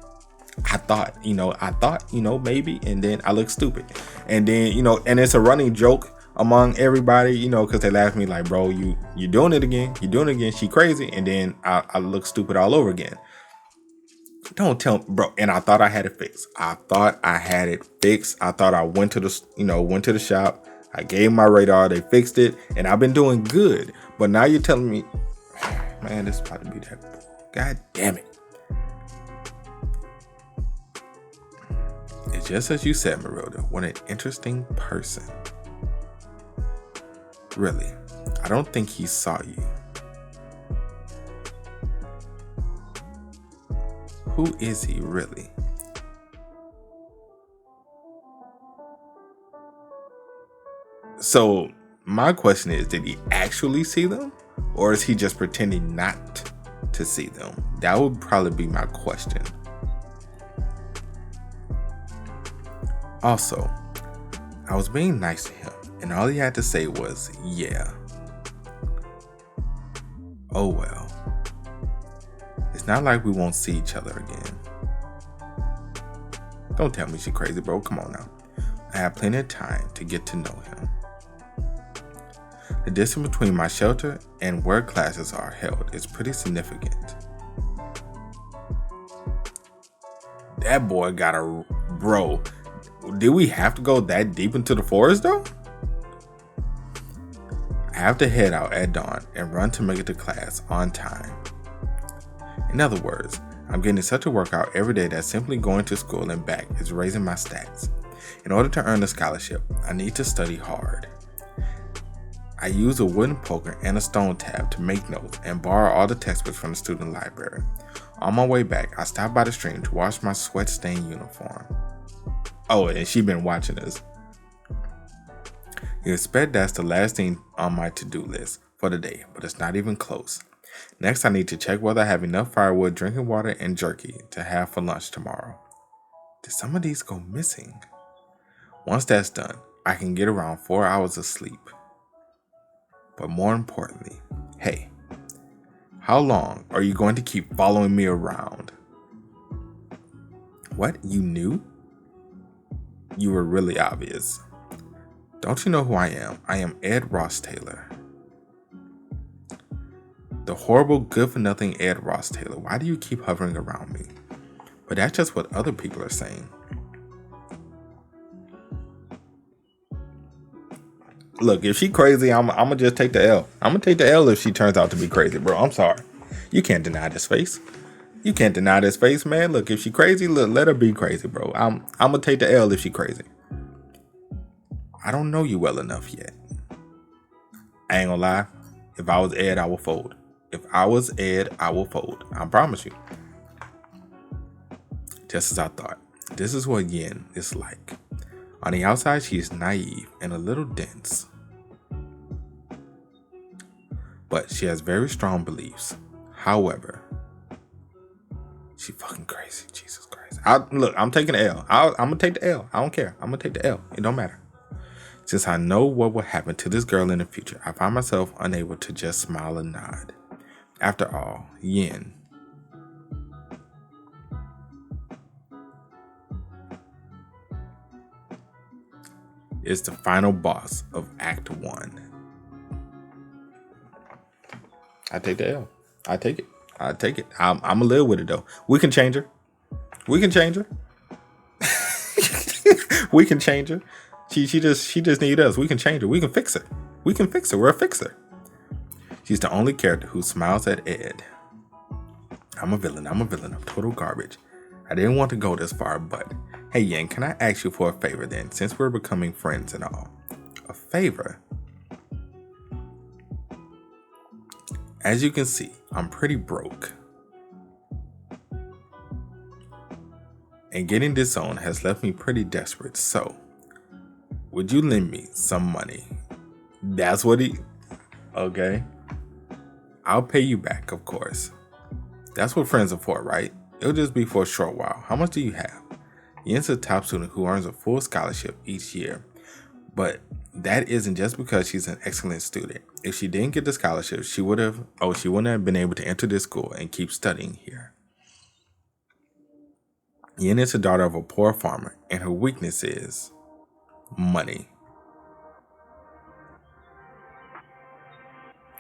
I thought, maybe, and then I look stupid. And then, and it's a running joke among everybody, because they laugh at me like, bro, you're doing it again. She crazy. And then I look stupid all over again. Don't tell me, bro. And I thought I had it fixed. I thought I went to the shop. I gave my radar. They fixed it. And I've been doing good. But now you're telling me, man, this is about to be that. God damn it. It's just as you said, Marilda. What an interesting person. Really, I don't think he saw you. Who is he really? So my question is, did he actually see them? Or is he just pretending not to see them? That would probably be my question. Also, I was being nice to him, and all he had to say was, yeah. Oh well. It's not like we won't see each other again. Don't tell me she's crazy, bro. Come on now. I have plenty of time to get to know him. The distance between my shelter and where classes are held is pretty significant. That boy got a... Bro, did we have to go that deep into the forest though? I have to head out at dawn and run to make it to class on time. In other words, I'm getting such a workout every day that simply going to school and back is raising my stats. In order to earn a scholarship, I need to study hard. I use a wooden poker and a stone tab to make notes and borrow all the textbooks from the student library. On my way back, I stopped by the stream to wash my sweat-stained uniform. Oh, and she been watching us. You expect that's the last thing on my to-do list for the day, but it's not even close. Next, I need to check whether I have enough firewood, drinking water, and jerky to have for lunch tomorrow. Did some of these go missing? Once that's done, I can get around 4 hours of sleep. But more importantly, hey, How long are you going to keep following me around? What? You knew? You were really obvious. Don't you know who I am? I am Ed Rothstaylor. The horrible, good-for-nothing Ed Rothstaylor. Why do you keep hovering around me? But that's just what other people are saying. Look, if she crazy, I'm gonna just take the L. I'm gonna take the L if she turns out to be crazy, bro. I'm sorry. You can't deny this face. You can't deny this face, man. Look, if she crazy, look, let her be crazy, bro. I'm gonna take the L if she crazy. I don't know you well enough yet. I ain't gonna lie. If I was Ed, I will fold. If I was Ed, I will fold. I promise you. Just as I thought. This is what Yin is like. On the outside, she is naive and a little dense. But she has very strong beliefs. However, she fucking crazy. Jesus Christ. Look, I'm taking the L. I'm going to take the L. I don't care. I'm going to take the L. It don't matter. Since I know what will happen to this girl in the future, I find myself unable to just smile and nod. After all, Yin is the final boss of Act 1. I take the L. I take it. I'm gonna live with it though. We can change her. We can change her. We can change her. She just need us. We can change her. We can fix her. We can fix her. We're a fixer. She's the only character who smiles at Ed. I'm a villain. I'm total garbage. I didn't want to go this far, but hey, Yin, can I ask you for a favor then, since we're becoming friends and all? A favor? As you can see, I'm pretty broke. And getting disowned has left me pretty desperate, so would you lend me some money? That's what Okay. I'll pay you back, of course. That's what friends are for, right? It'll just be for a short while. How much do you have? Yin's a top student who earns a full scholarship each year. But that isn't just because she's an excellent student. If she didn't get the scholarship, she wouldn't have been able to enter this school and keep studying here. Yin is the daughter of a poor farmer, and her weakness is money.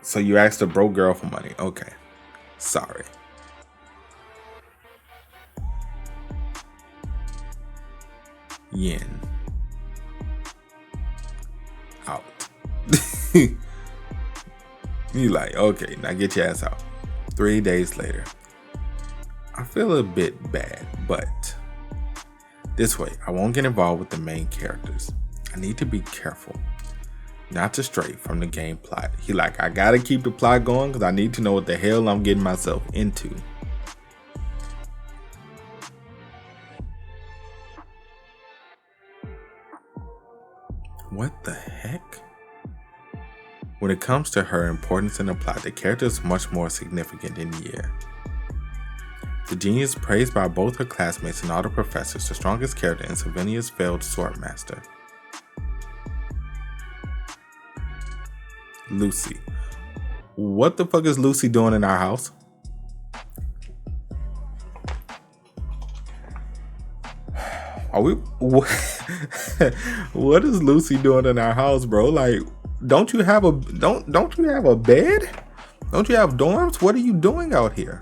So you asked a broke girl for money. Okay. Sorry. Yin. Out. You like, okay, now get your ass out. 3 days later. I feel a bit bad, but this way, I won't get involved with the main characters. I need to be careful. Not to stray from the game plot. He like, I gotta keep the plot going because I need to know what the hell I'm getting myself into. What the heck? When it comes to her importance in the plot, the character is much more significant than Yin. The genius praised by both her classmates and all the professors, the strongest character in Sylvania's failed swordmaster. Lucy. What the fuck is Lucy doing in our house? Are we? What is Lucy doing in our house, bro? Like, don't you have a bed? Don't you have dorms? What are you doing out here?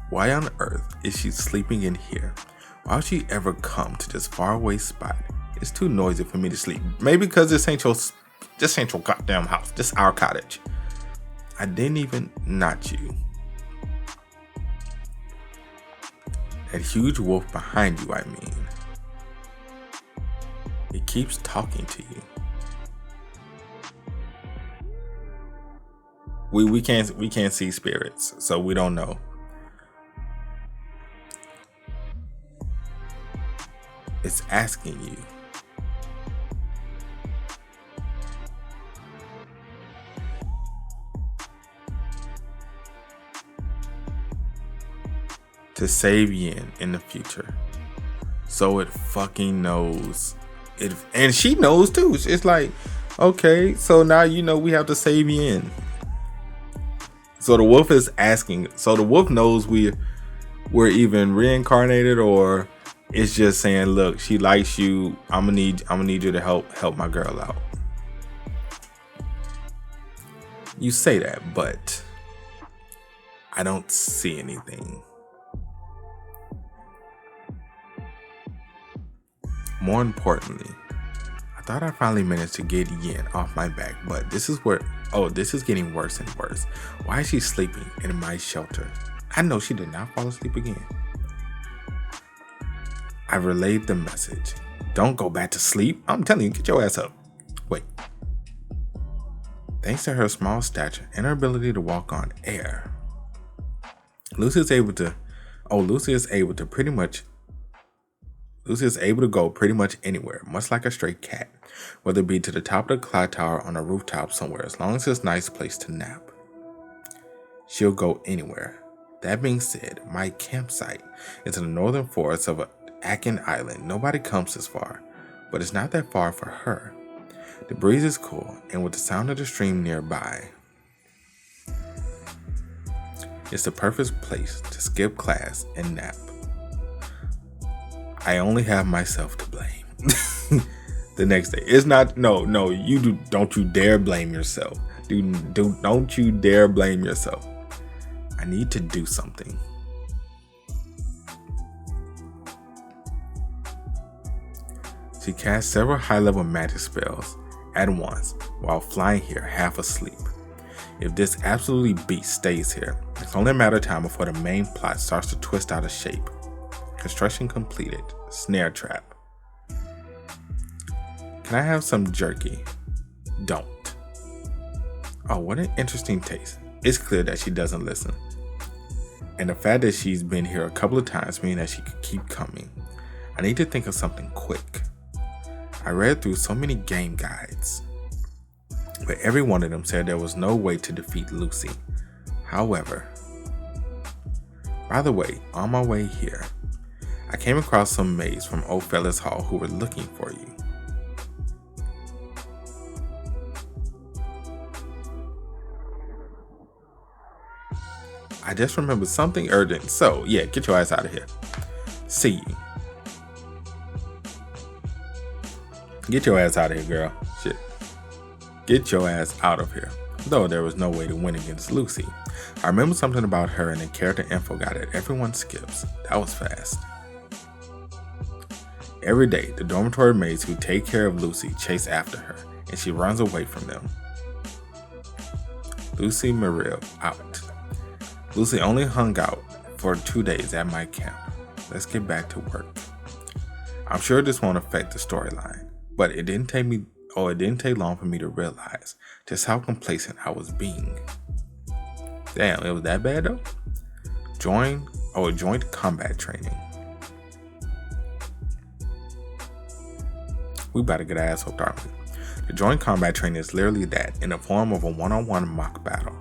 Why on earth is she sleeping in here? Why would she ever come to this faraway spot? It's too noisy for me to sleep. Maybe because this ain't your goddamn house. This is our cottage. I didn't even not you. That huge wolf behind you, I mean. It keeps talking to you. We can't see spirits, so we don't know. It's asking you. To save Yin in the future. So it fucking knows. And she knows too. It's like, Okay, so now you know we have to save Yin. So the wolf is asking. So the wolf knows we're even reincarnated, or it's just saying, look, she likes you. I'm gonna need you to help my girl out. You say that, but I don't see anything. More importantly, I thought I finally managed to get Yin off my back, but this is getting worse and worse. Why is she sleeping in my shelter? I know she did not fall asleep again. I relayed the message. Don't go back to sleep. I'm telling you, get your ass up. Wait. Thanks to her small stature and her ability to walk on air, Lucy is able to go pretty much anywhere, much like a stray cat, whether it be to the top of the clock tower on a rooftop somewhere, as long as it's a nice place to nap. She'll go anywhere. That being said, my campsite is in the northern forests of Akin Island. Nobody comes this far, but it's not that far for her. The breeze is cool, and with the sound of the stream nearby, it's the perfect place to skip class and nap. I only have myself to blame. The next day, it's not. No, don't you dare blame yourself. Don't you dare blame yourself. I need to do something. She cast several high-level magic spells at once while flying here half asleep. If this absolutely beast stays here, it's only a matter of time before the main plot starts to twist out of shape. Construction completed. Snare trap. Can I have some jerky? Don't. Oh, what an interesting taste. It's clear that she doesn't listen. And the fact that she's been here a couple of times means that she could keep coming. I need to think of something quick. I read through so many game guides, but every one of them said there was no way to defeat Lucy. However, by the way, on my way here, I came across some maids from Old Fellas Hall who were looking for you. I just remembered something urgent, so yeah, get your ass out of here. See you. Get your ass out of here, girl. Shit. Get your ass out of here. Though there was no way to win against Lucy, I remember something about her in the character info guide that everyone skips. That was fast. Every day, the dormitory maids who take care of Lucy chase after her, and she runs away from them. Lucy Merrill out. Lucy only hung out for 2 days at my camp. Let's get back to work. I'm sure this won't affect the storyline, but it didn't take long for me to realize just how complacent I was being. Damn, it was that bad though? Joint combat training. We about to get our ass whooped, aren't we? The joint combat training is literally that, in the form of a one-on-one mock battle.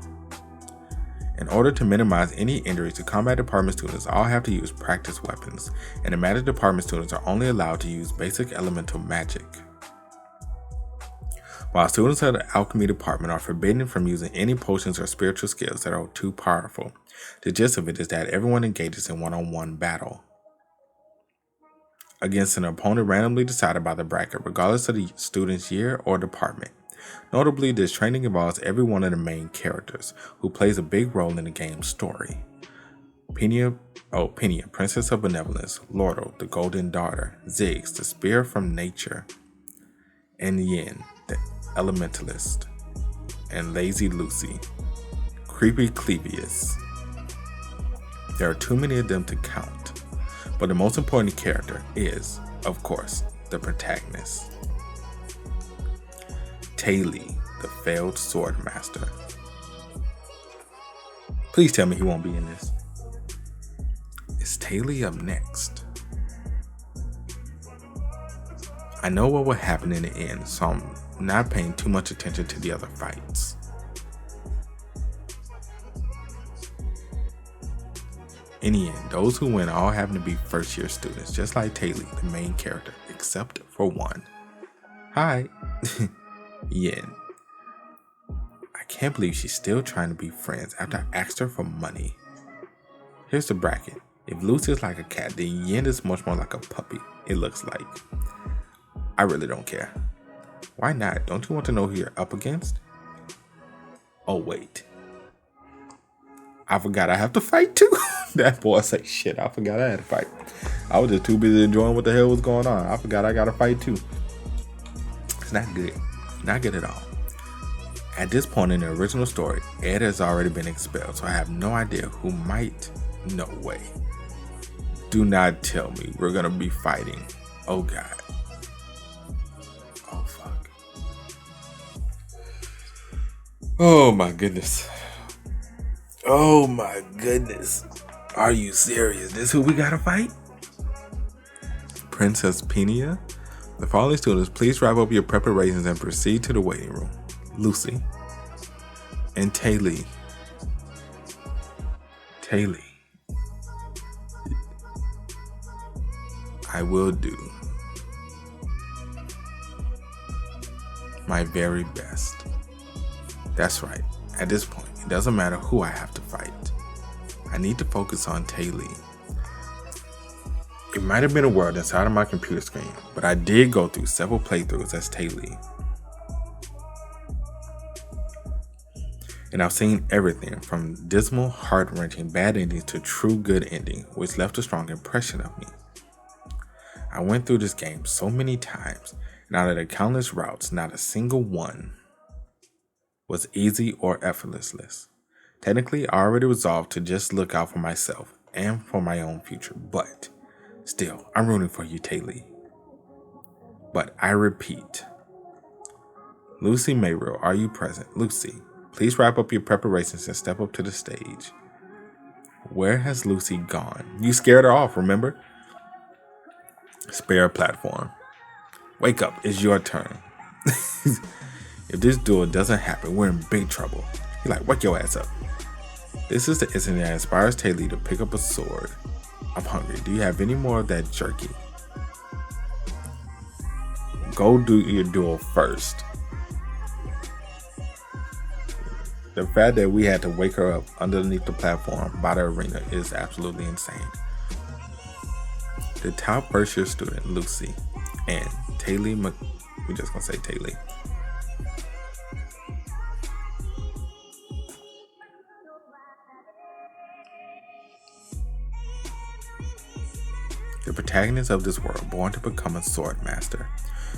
In order to minimize any injuries, the combat department students all have to use practice weapons, and the magic department students are only allowed to use basic elemental magic. While students of the alchemy department are forbidden from using any potions or spiritual skills that are too powerful, the gist of it is that everyone engages in one-on-one battle against an opponent randomly decided by the bracket, regardless of the student's year or department. Notably, this training involves every one of the main characters, who plays a big role in the game's story. Penia, Princess of Benevolence, Lordo, the Golden Daughter, Ziggs, the Spear from Nature, and Yin, the Elementalist, and Lazy Lucy, Creepy Clevius. There are too many of them to count, but the most important character is, of course, the protagonist. Taylor, the failed sword master. Please tell me he won't be in this. Is Taylor up next? I know what will happen in the end, so I'm not paying too much attention to the other fights. In the end, those who win all happen to be first year students, just like Taylor, the main character, except for one. Hi. Yin. I can't believe she's still trying to be friends after I asked her for money. Here's the bracket. If Lucy is like a cat, then Yin is much more like a puppy, it looks like. I really don't care. Why not? Don't you want to know who you're up against? Oh, wait. I forgot I have to fight too. That boy say, shit, I forgot I had to fight. I was just too busy enjoying what the hell was going on. I forgot I got to fight too. It's not good. Not good at all. At this point in the original story, Ed has already been expelled, so I have no idea who might. No way. Do not tell me we're going to be fighting. Oh, God. Oh, fuck. Oh, my goodness. Oh, my goodness. Are you serious? This who we got to fight? Princess Penia? The following students, please wrap up your preparations and proceed to the waiting room. Lucy. And Taylor. Taylor. I will do my very best. That's right. At this point, it doesn't matter who I have to fight. I need to focus on Taylor. It might have been a word inside of my computer screen, but I did go through several playthroughs as Taylor. And I've seen everything from dismal, heart-wrenching bad endings to true good ending, which left a strong impression of me. I went through this game so many times, and out of the countless routes, not a single one was easy or effortless. Technically, I already resolved to just look out for myself and for my own future, but still, I'm rooting for you, Taylor. But I repeat, Lucy Mayrill, are you present? Lucy, please wrap up your preparations and step up to the stage. Where has Lucy gone? You scared her off, remember? Spare platform. Wake up, it's your turn. If this duel doesn't happen, we're in big trouble. You're like, wake your ass up. This is the incident that inspires Taylor to pick up a sword. I'm hungry. Do you have any more of that jerky? Go do your duel first. The fact that we had to wake her up underneath the platform by the arena is absolutely insane. The top first year student, Lucy, and Taylor, we're just gonna say Taylor. The protagonist of this world, born to become a sword master,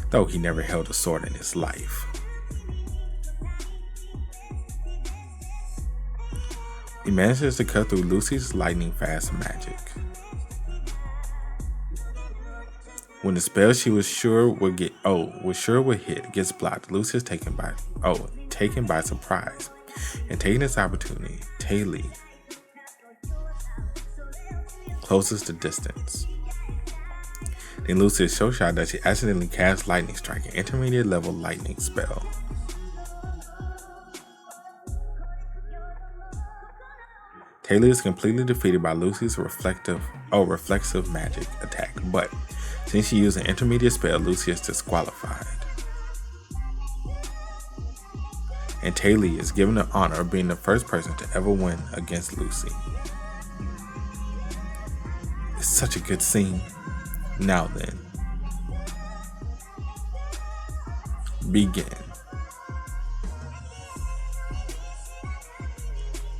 though he never held a sword in his life. He manages to cut through Lucy's lightning fast magic. When the spell she was sure would hit gets blocked, Lucy is taken by surprise. And taking this opportunity, Taylor closes the distance. Then Lucy is so shocked that she accidentally casts Lightning Strike, an intermediate level lightning spell. Taylor is completely defeated by Lucy's reflexive magic attack, but since she used an intermediate spell, Lucy is disqualified. And Taylor is given the honor of being the first person to ever win against Lucy. It's such a good scene. Now then, begin.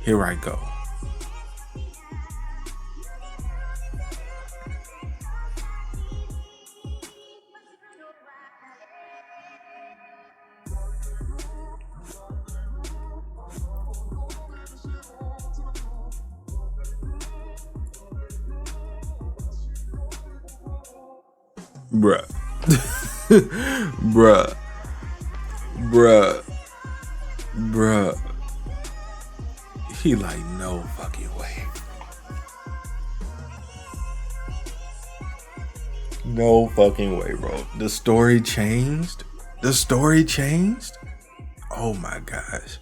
Here I go. Bruh. Bruh. He like, no fucking way. No fucking way, bro. The story changed? Oh my gosh.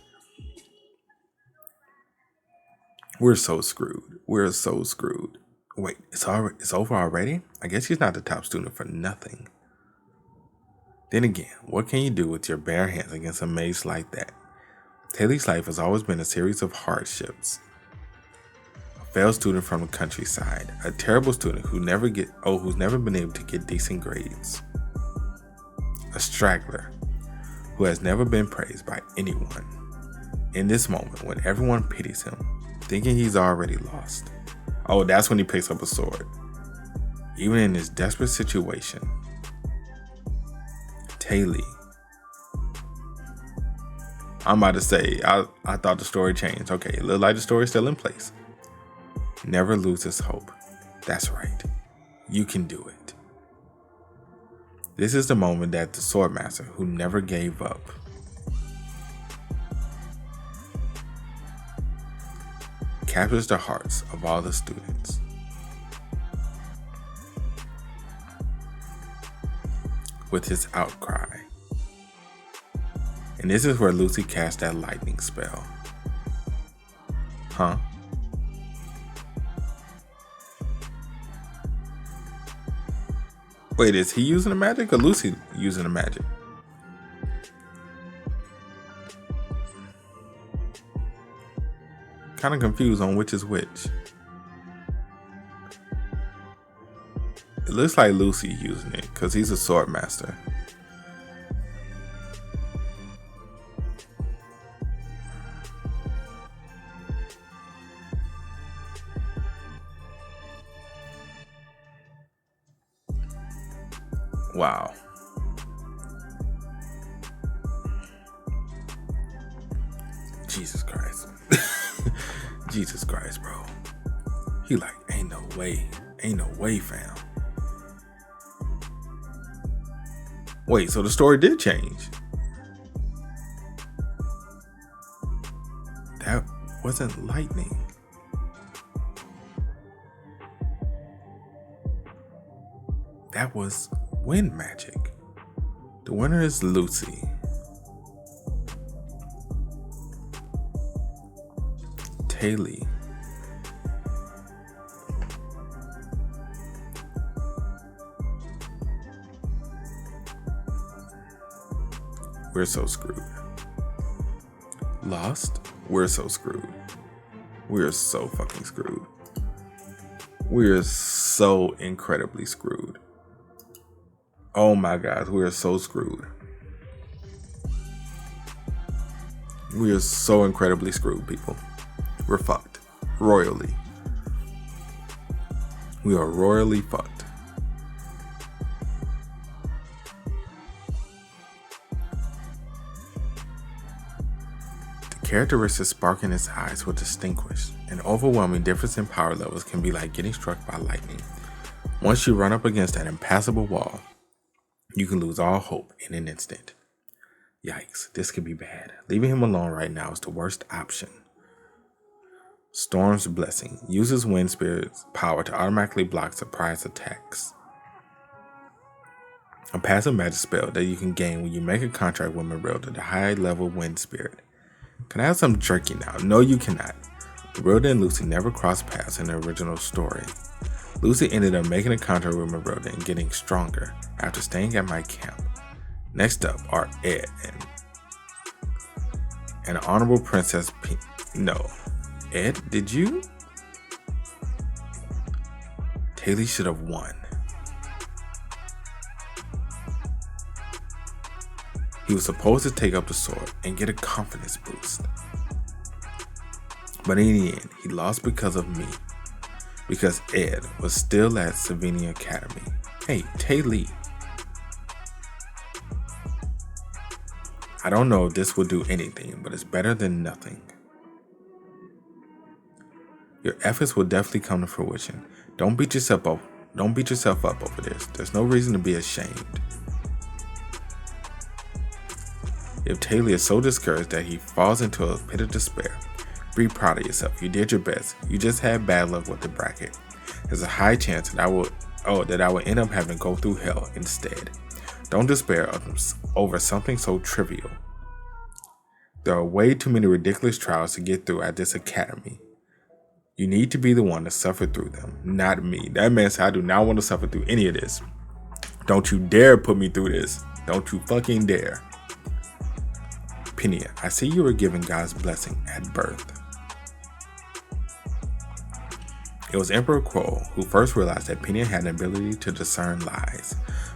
We're so screwed. Wait, it's over already? I guess he's not the top student for nothing. Then again, what can you do with your bare hands against a mage like that? Taylor's life has always been a series of hardships. A failed student from the countryside, a terrible student who's never been able to get decent grades, a straggler who has never been praised by anyone. In this moment, when everyone pities him, thinking he's already lost, that's when he picks up a sword. Even in this desperate situation, Taylor, I'm about to say, I thought the story changed. Okay, it looked like the story's still in place. Never loses hope. That's right. You can do it. This is the moment that the swordmaster, who never gave up, captures the hearts of all the students. With his outcry. And this is where Lucy cast that lightning spell. Huh? Wait, is he using the magic or Lucy using the magic? Kind of confused on which is which. It looks like Lucy using it because he's a sword master. Wow. Jesus Christ. Jesus Christ, bro. He like, ain't no way, fam. Wait, so the story did change. That wasn't lightning. That was wind magic. The winner is Lucy. Taylor. We're so screwed. Lost? We're so screwed. We're so fucking screwed. We're so incredibly screwed. Oh my God, we are so screwed. We are so incredibly screwed, people. We're fucked. Royally. We are royally fucked. The characteristics sparking his eyes were distinguished. An overwhelming difference in power levels can be like getting struck by lightning. Once you run up against that impassable wall, you can lose all hope in an instant. Yikes, this could be bad. Leaving him alone right now is the worst option. Storm's Blessing uses Wind Spirit's power to automatically block surprise attacks. A passive magic spell that you can gain when you make a contract with Marilda, the high-level Wind Spirit. Can I have some jerky now? No, you cannot. Marilda and Lucy never crossed paths in the original story. Lucy ended up making a contract with Marilda and getting stronger after staying at my camp. Next up are Ed and Honorable Princess P. No. Ed, did you? Taylor should have won. He was supposed to take up the sword and get a confidence boost. But in the end, he lost because of me. Because Ed was still at Savini Academy. Hey, Taylor. I don't know if this will do anything, but it's better than nothing. Your efforts will definitely come to fruition. Don't beat yourself up over this. There's no reason to be ashamed. If Taylor is so discouraged that he falls into a pit of despair, be proud of yourself. You did your best. You just had bad luck with the bracket. There's a high chance that I will end up having to go through hell instead. Don't despair over something so trivial. There are way too many ridiculous trials to get through at this academy. You need to be the one to suffer through them, not me. That man said, I do not want to suffer through any of this. Don't you dare put me through this. Don't you fucking dare. Penia, I see you were given God's blessing at birth. It was Emperor Kroll who first realized that Penia had an ability to discern lies,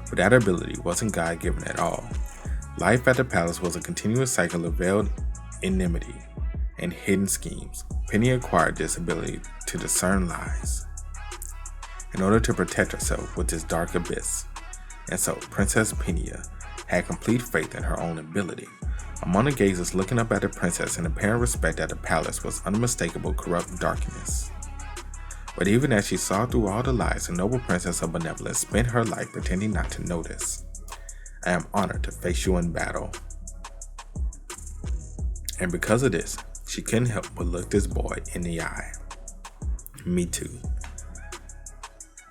but that ability wasn't God-given at all. Life at the palace was a continuous cycle of veiled enmity and hidden schemes. Penia acquired this ability to discern lies in order to protect herself with this dark abyss. And so, Princess Penia had complete faith in her own ability. Among the gazers looking up at the princess in apparent respect at the palace was unmistakable corrupt darkness. But even as she saw through all the lies, the noble princess of benevolence spent her life pretending not to notice. I am honored to face you in battle. And because of this, she couldn't help but look this boy in the eye. Me too.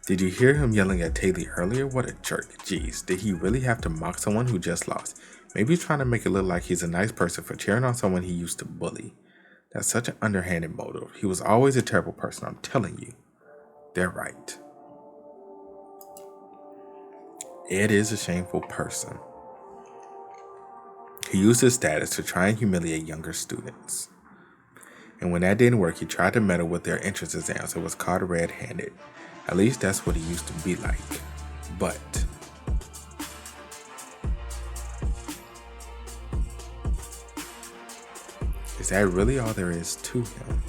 Did you hear him yelling at Taylor earlier? What a jerk. Jeez, did he really have to mock someone who just lost? Maybe he's trying to make it look like he's a nice person for cheering on someone he used to bully. That's such an underhanded motive. He was always a terrible person, I'm telling you. They're right. Ed is a shameful person. He used his status to try and humiliate younger students. And when that didn't work, he tried to meddle with their entrance exams and was caught red-handed. At least that's what he used to be like. But is that really all there is to him?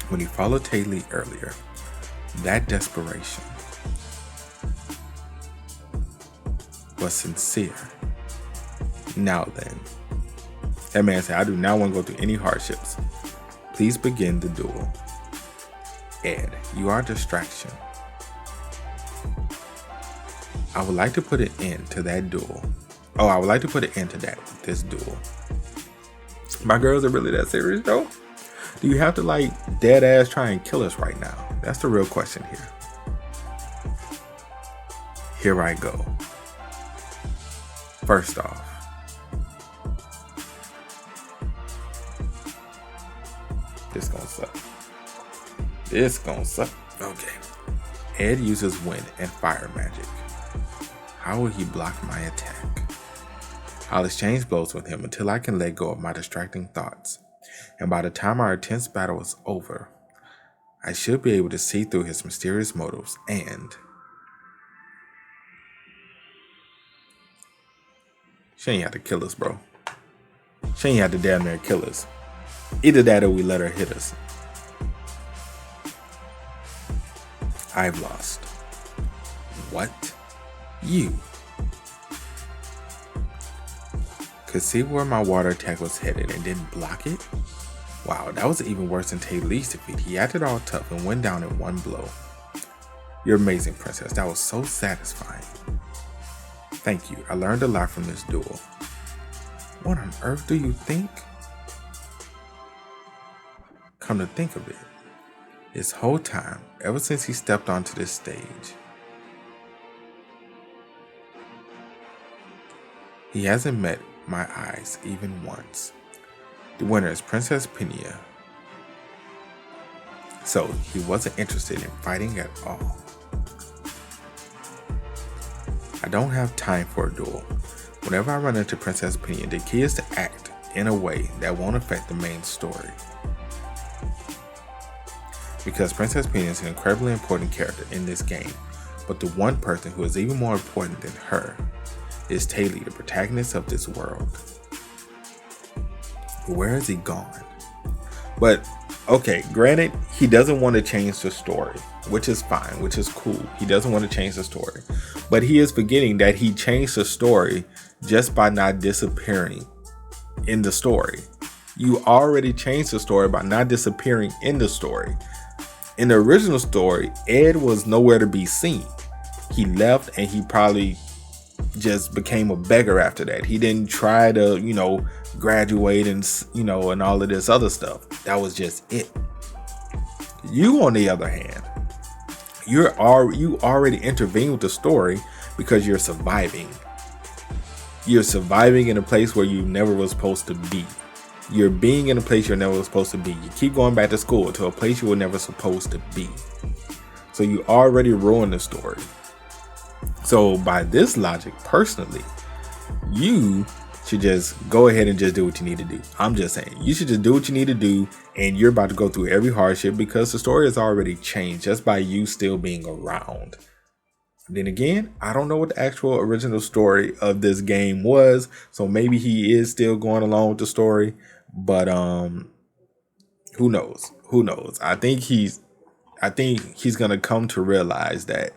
When he followed Taylor earlier, that desperation was sincere. Now then, that man said, I do not want to go through any hardships. Please begin the duel. Ed, you are a distraction. I would like to put an end to that duel. I would like to put an end to this duel. My girls are really that serious though? Do you have to like dead ass try and kill us right now? That's the real question here. Here I go. First off, this gonna suck. This gonna suck. Okay. Ed uses wind and fire magic. How will he block my attack? I'll exchange blows with him until I can let go of my distracting thoughts. And by the time our intense battle is over, I should be able to see through his mysterious motives and... She ain't have to kill us, bro. She ain't have to damn near kill us. Either that or we let her hit us. I've lost. What? You could see where my water attack was headed and didn't block it? Wow, that was even worse than Taylor's defeat. He acted all tough and went down in one blow. You're amazing, princess. That was so satisfying. Thank you. I learned a lot from this duel. What on earth do you think? Come to think of it, this whole time, ever since he stepped onto this stage, he hasn't met my eyes even once. The winner is Princess Penia. So he wasn't interested in fighting at all. I don't have time for a duel. Whenever I run into Princess Penia, the key is to act in a way that won't affect the main story. Because Princess Penia is an incredibly important character in this game, but the one person who is even more important than her is Taylor, the protagonist of this world. Where has he gone? But, okay, granted, he doesn't want to change the story, which is fine, which is cool. He doesn't want to change the story. But he is forgetting that he changed the story just by not disappearing in the story. You already changed the story by not disappearing in the story. In the original story, Ed was nowhere to be seen. He left and he probably just became a beggar after that. He didn't try to, graduate and, and all of this other stuff. That was just it. You, on the other hand, you already intervened with the story because you're surviving. You're surviving in a place where you never was supposed to be. You're being in a place you're never supposed to be. You keep going back to school to a place you were never supposed to be. So you already ruined the story. So by this logic, personally, you should just go ahead and just do what you need to do. I'm just saying, you should just do what you need to do, and you're about to go through every hardship because the story has already changed just by you still being around. Then again, I don't know what the actual original story of this game was, so maybe he is still going along with the story, but who knows? Who knows? I think he's gonna come to realize that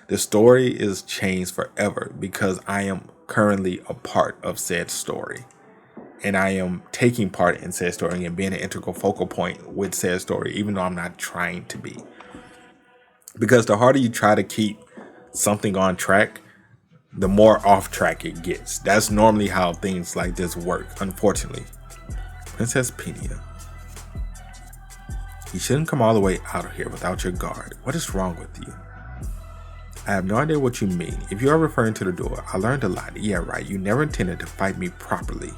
the story is changed forever because I am currently a part of said story. And I am taking part in said story and being an integral focal point with said story, even though I'm not trying to be. Because the harder you try to keep something on track, the more off track it gets. That's normally how things like this work, unfortunately. Princess Penia. You shouldn't come all the way out of here without your guard. What is wrong with you? I have no idea what you mean. If you are referring to the door, I learned a lot. Yeah, right. You never intended to fight me properly.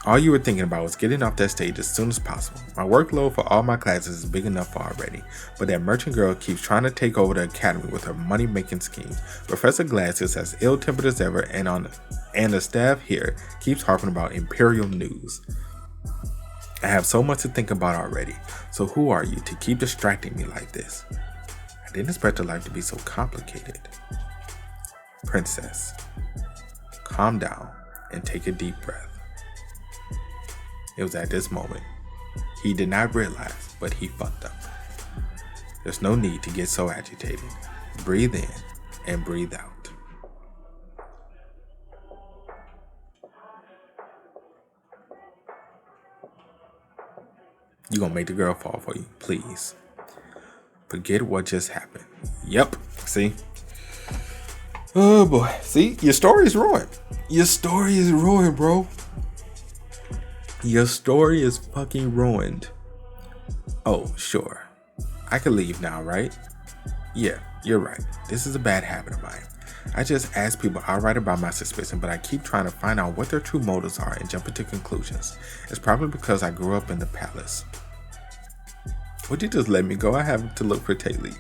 All you were thinking about was getting off that stage as soon as possible. My workload for all my classes is big enough already, but that merchant girl keeps trying to take over the academy with her money-making scheme. Professor Glass is as ill-tempered as ever, and the staff here keeps harping about imperial news. I have so much to think about already, so who are you to keep distracting me like this? I didn't expect her life to be so complicated. Princess, calm down and take a deep breath. It was at this moment he did not realize, but he fucked up. There's no need to get so agitated. Breathe in and breathe out. You gonna make the girl fall for you, please. Forget what just happened. Yep, see? Oh boy, see? Your story is ruined. Your story is ruined, bro. Your story is fucking ruined. Oh, sure. I can leave now, right? Yeah, you're right. This is a bad habit of mine. I just ask people outright about my suspicion, but I keep trying to find out what their true motives are and jump into conclusions. It's probably because I grew up in the palace. Would you just let me go? I have to look for Taylor.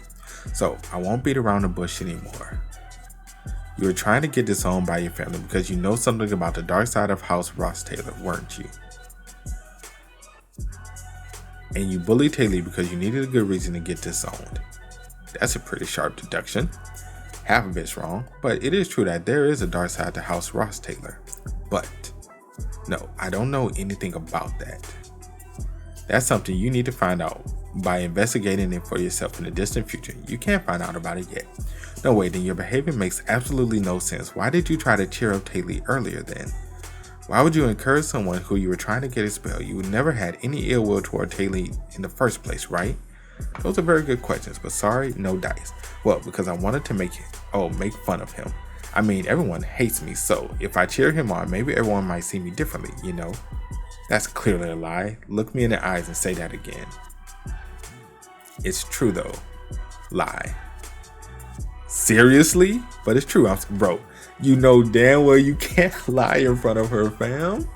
So, I won't beat around the bush anymore. You were trying to get disowned by your family because you know something about the dark side of House Rothstaylor, weren't you? And you bullied Taylor because you needed a good reason to get disowned. That's a pretty sharp deduction. Half of it's wrong, but it is true that there is a dark side to House Rothstaylor. But, no, I don't know anything about that. That's something you need to find out by investigating it for yourself in the distant future. You can't find out about it yet. No way, then your behavior makes absolutely no sense. Why did you try to cheer up Taylor earlier then? Why would you encourage someone who you were trying to get expelled? You never had any ill will toward Taylor in the first place, right? Those are very good questions, but sorry, no dice. Well, because I wanted to make fun of him. I mean, everyone hates me, so if I cheer him on, maybe everyone might see me differently, you know? That's clearly a lie. Look me in the eyes and say that again. It's true though. Lie. Seriously? But it's true. Bro, you know damn well you can't lie in front of her, fam.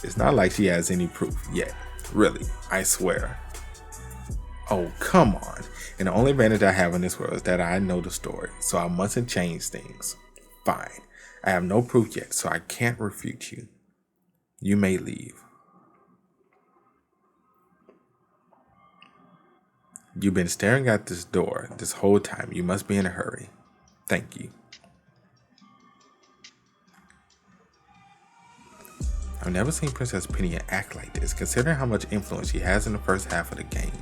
It's not like she has any proof yet. Really, I swear. Oh, come on. And the only advantage I have in this world is that I know the story, so I mustn't change things. Fine. I have no proof yet, so I can't refute you. You may leave. You've been staring at this door this whole time. You must be in a hurry. Thank you. I've never seen Princess Penia act like this, considering how much influence she has in the first half of the game.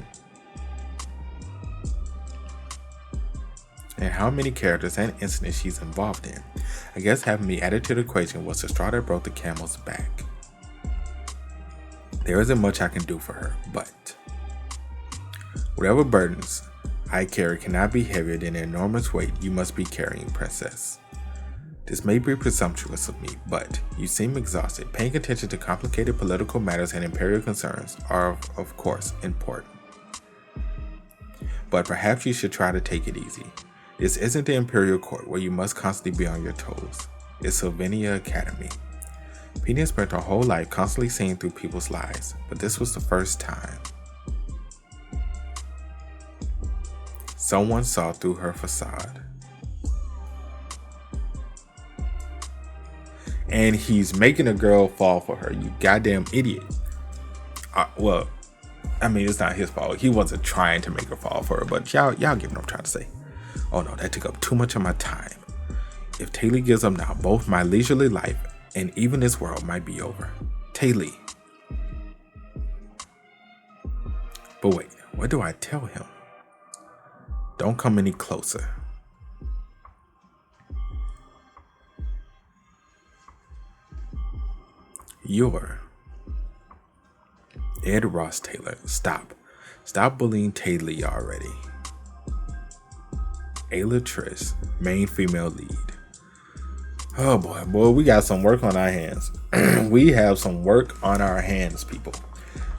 And how many characters and incidents she's involved in. I guess having me added to the equation was the straw that broke the camel's back. There isn't much I can do for her, but whatever burdens I carry cannot be heavier than the enormous weight you must be carrying, Princess. This may be presumptuous of me, but you seem exhausted. Paying attention to complicated political matters and imperial concerns are, of course, important. But perhaps you should try to take it easy. This isn't the Imperial Court where you must constantly be on your toes. It's Sylvania Academy. Penia spent her whole life constantly seeing through people's lies, but this was the first time. Someone saw through her facade. and he's making a girl fall for her. You goddamn idiot. Well, I mean, it's not his fault. He wasn't trying to make her fall for her, but y'all get what I'm trying to say. Oh no, that took up too much of my time. If Taylor gives up now, both my leisurely life and even this world might be over. Taylor. But wait, what do I tell him? Don't come any closer. You're Ed Rothstaylor. Stop bullying Taylor already. Ayla Triss, main female lead. Oh boy, we got some work on our hands. We have some work on our hands, people.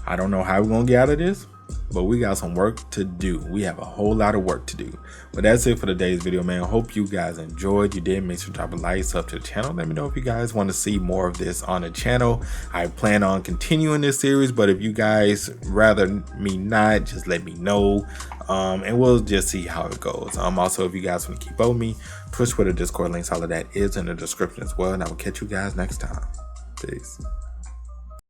I don't know how we're gonna get out of this, but we got some work to do. We have a whole lot of work to do. But that's it for today's video, man. I hope you guys enjoyed. You did, make sure to drop a like, sub to the channel. Let me know if you guys want to see more of this on the channel. I plan on continuing this series, but if you guys rather me not, just let me know. And we'll just see how it goes. Also, if you guys want to keep up with me, Twitch, Twitter, Discord, links, all of that is in the description as well. And I will catch you guys next time. Peace.